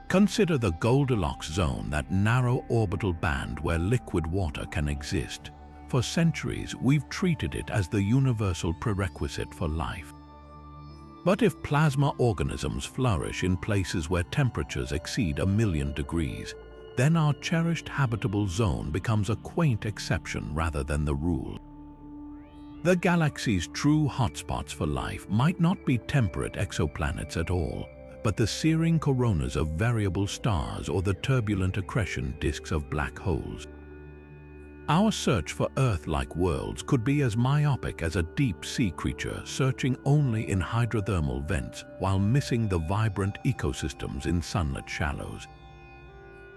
Consider the Goldilocks zone, that narrow orbital band where liquid water can exist. For centuries, we've treated it as the universal prerequisite for life. But if plasma organisms flourish in places where temperatures exceed 1,000,000 degrees, then our cherished habitable zone becomes a quaint exception rather than the rule. The galaxy's true hotspots for life might not be temperate exoplanets at all, but the searing coronas of variable stars or the turbulent accretion disks of black holes. Our search for Earth-like worlds could be as myopic as a deep-sea creature searching only in hydrothermal vents while missing the vibrant ecosystems in sunlit shallows.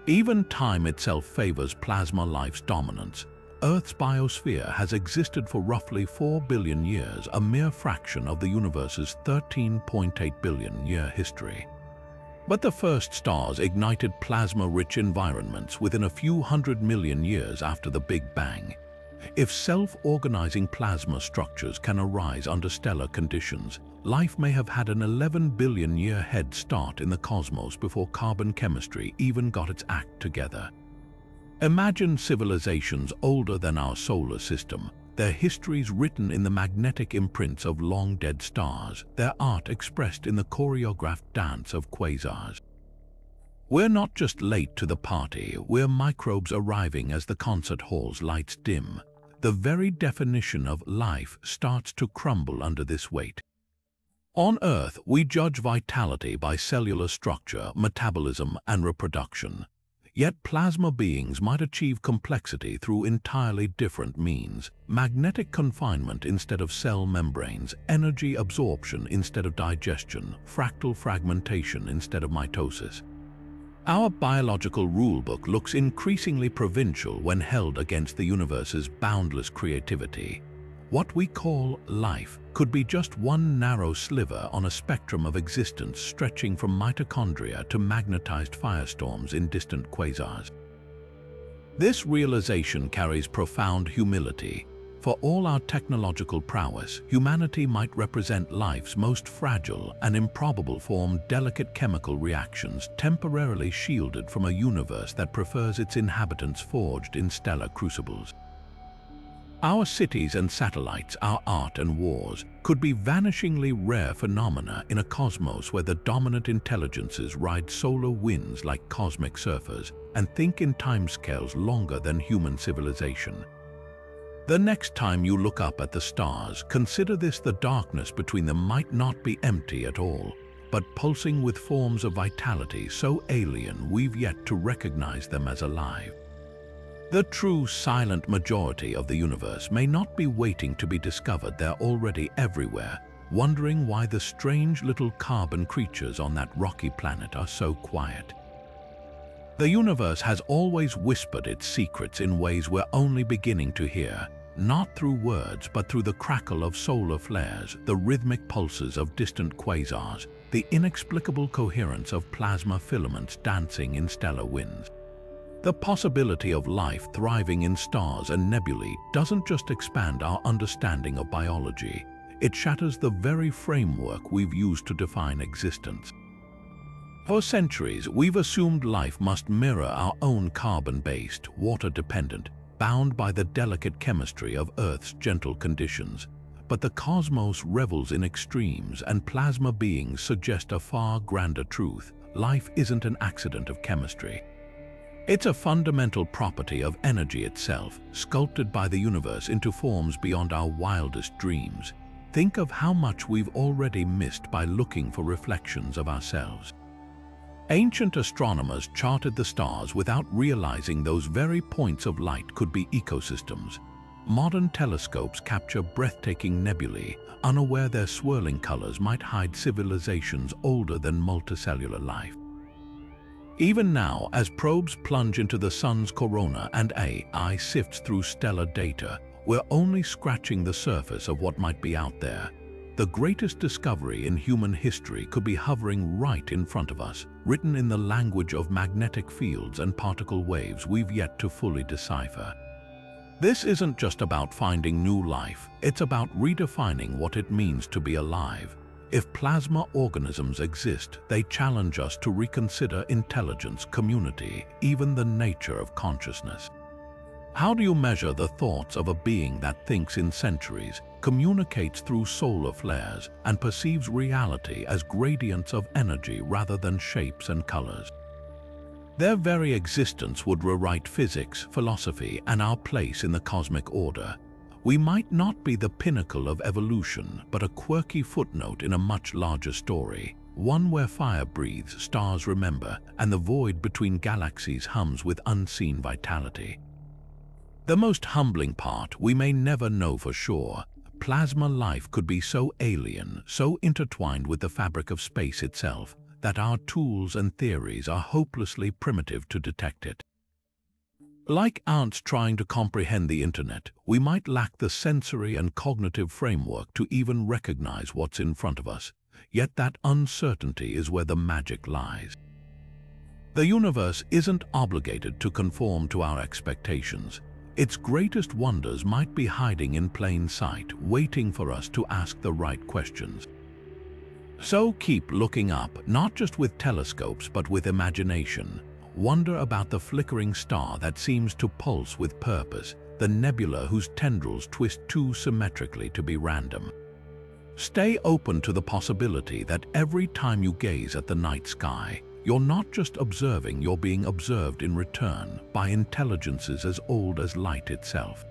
Even time itself favors plasma life's dominance. Earth's biosphere has existed for roughly 4 billion years, a mere fraction of the universe's 13.8 billion year history. But the first stars ignited plasma-rich environments within a few 100 million years after the Big Bang. If self-organizing plasma structures can arise under stellar conditions, life may have had an 11 billion year head start in the cosmos before carbon chemistry even got its act together. Imagine civilizations older than our solar system, their histories written in the magnetic imprints of long-dead stars, their art expressed in the choreographed dance of quasars. We're not just late to the party, we're microbes arriving as the concert hall's lights dim. The very definition of life starts to crumble under this weight. On Earth, we judge vitality by cellular structure, metabolism, and reproduction. Yet plasma beings might achieve complexity through entirely different means: magnetic confinement instead of cell membranes, energy absorption instead of digestion, fractal fragmentation instead of mitosis. Our biological rulebook looks increasingly provincial when held against the universe's boundless creativity. What we call life could be just one narrow sliver on a spectrum of existence stretching from mitochondria to magnetized firestorms in distant quasars. This realization carries profound humility. For all our technological prowess, humanity might represent life's most fragile and improbable form, delicate chemical reactions temporarily shielded from a universe that prefers its inhabitants forged in stellar crucibles. Our cities and satellites, our art and wars, could be vanishingly rare phenomena in a cosmos where the dominant intelligences ride solar winds like cosmic surfers and think in timescales longer than human civilization. The next time you look up at the stars, consider this: the darkness between them might not be empty at all, but pulsing with forms of vitality so alien we've yet to recognize them as alive. The true silent majority of the universe may not be waiting to be discovered. They're already everywhere, wondering why the strange little carbon creatures on that rocky planet are so quiet. The universe has always whispered its secrets in ways we're only beginning to hear, not through words but through the crackle of solar flares, the rhythmic pulses of distant quasars, the inexplicable coherence of plasma filaments dancing in stellar winds. The possibility of life thriving in stars and nebulae doesn't just expand our understanding of biology, it shatters the very framework we've used to define existence. For centuries, we've assumed life must mirror our own carbon-based, water-dependent, bound by the delicate chemistry of Earth's gentle conditions. But the cosmos revels in extremes, and plasma beings suggest a far grander truth. Life isn't an accident of chemistry. It's a fundamental property of energy itself, sculpted by the universe into forms beyond our wildest dreams. Think of how much we've already missed by looking for reflections of ourselves. Ancient astronomers charted the stars without realizing those very points of light could be ecosystems. Modern telescopes capture breathtaking nebulae, unaware their swirling colors might hide civilizations older than multicellular life. Even now, as probes plunge into the sun's corona and AI sifts through stellar data, we're only scratching the surface of what might be out there. The greatest discovery in human history could be hovering right in front of us, written in the language of magnetic fields and particle waves we've yet to fully decipher. This isn't just about finding new life, it's about redefining what it means to be alive. If plasma organisms exist, they challenge us to reconsider intelligence, community, even the nature of consciousness. How do you measure the thoughts of a being that thinks in centuries, communicates through solar flares, and perceives reality as gradients of energy rather than shapes and colors? Their very existence would rewrite physics, philosophy, and our place in the cosmic order. We might not be the pinnacle of evolution, but a quirky footnote in a much larger story, one where fire breathes, stars remember, and the void between galaxies hums with unseen vitality. The most humbling part, we may never know for sure. Plasma life could be so alien, so intertwined with the fabric of space itself, that our tools and theories are hopelessly primitive to detect it. Like ants trying to comprehend the internet, we might lack the sensory and cognitive framework to even recognize what's in front of us. Yet that uncertainty is where the magic lies. The universe isn't obligated to conform to our expectations. Its greatest wonders might be hiding in plain sight, waiting for us to ask the right questions. So keep looking up, not just with telescopes but with imagination. Wonder about the flickering star that seems to pulse with purpose, the nebula whose tendrils twist too symmetrically to be random. Stay open to the possibility that every time you gaze at the night sky, you're not just observing, you're being observed in return by intelligences as old as light itself.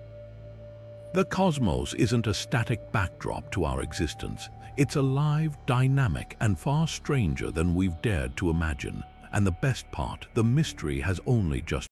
The cosmos isn't a static backdrop to our existence. It's alive, dynamic, and far stranger than we've dared to imagine. And the best part, the mystery has only just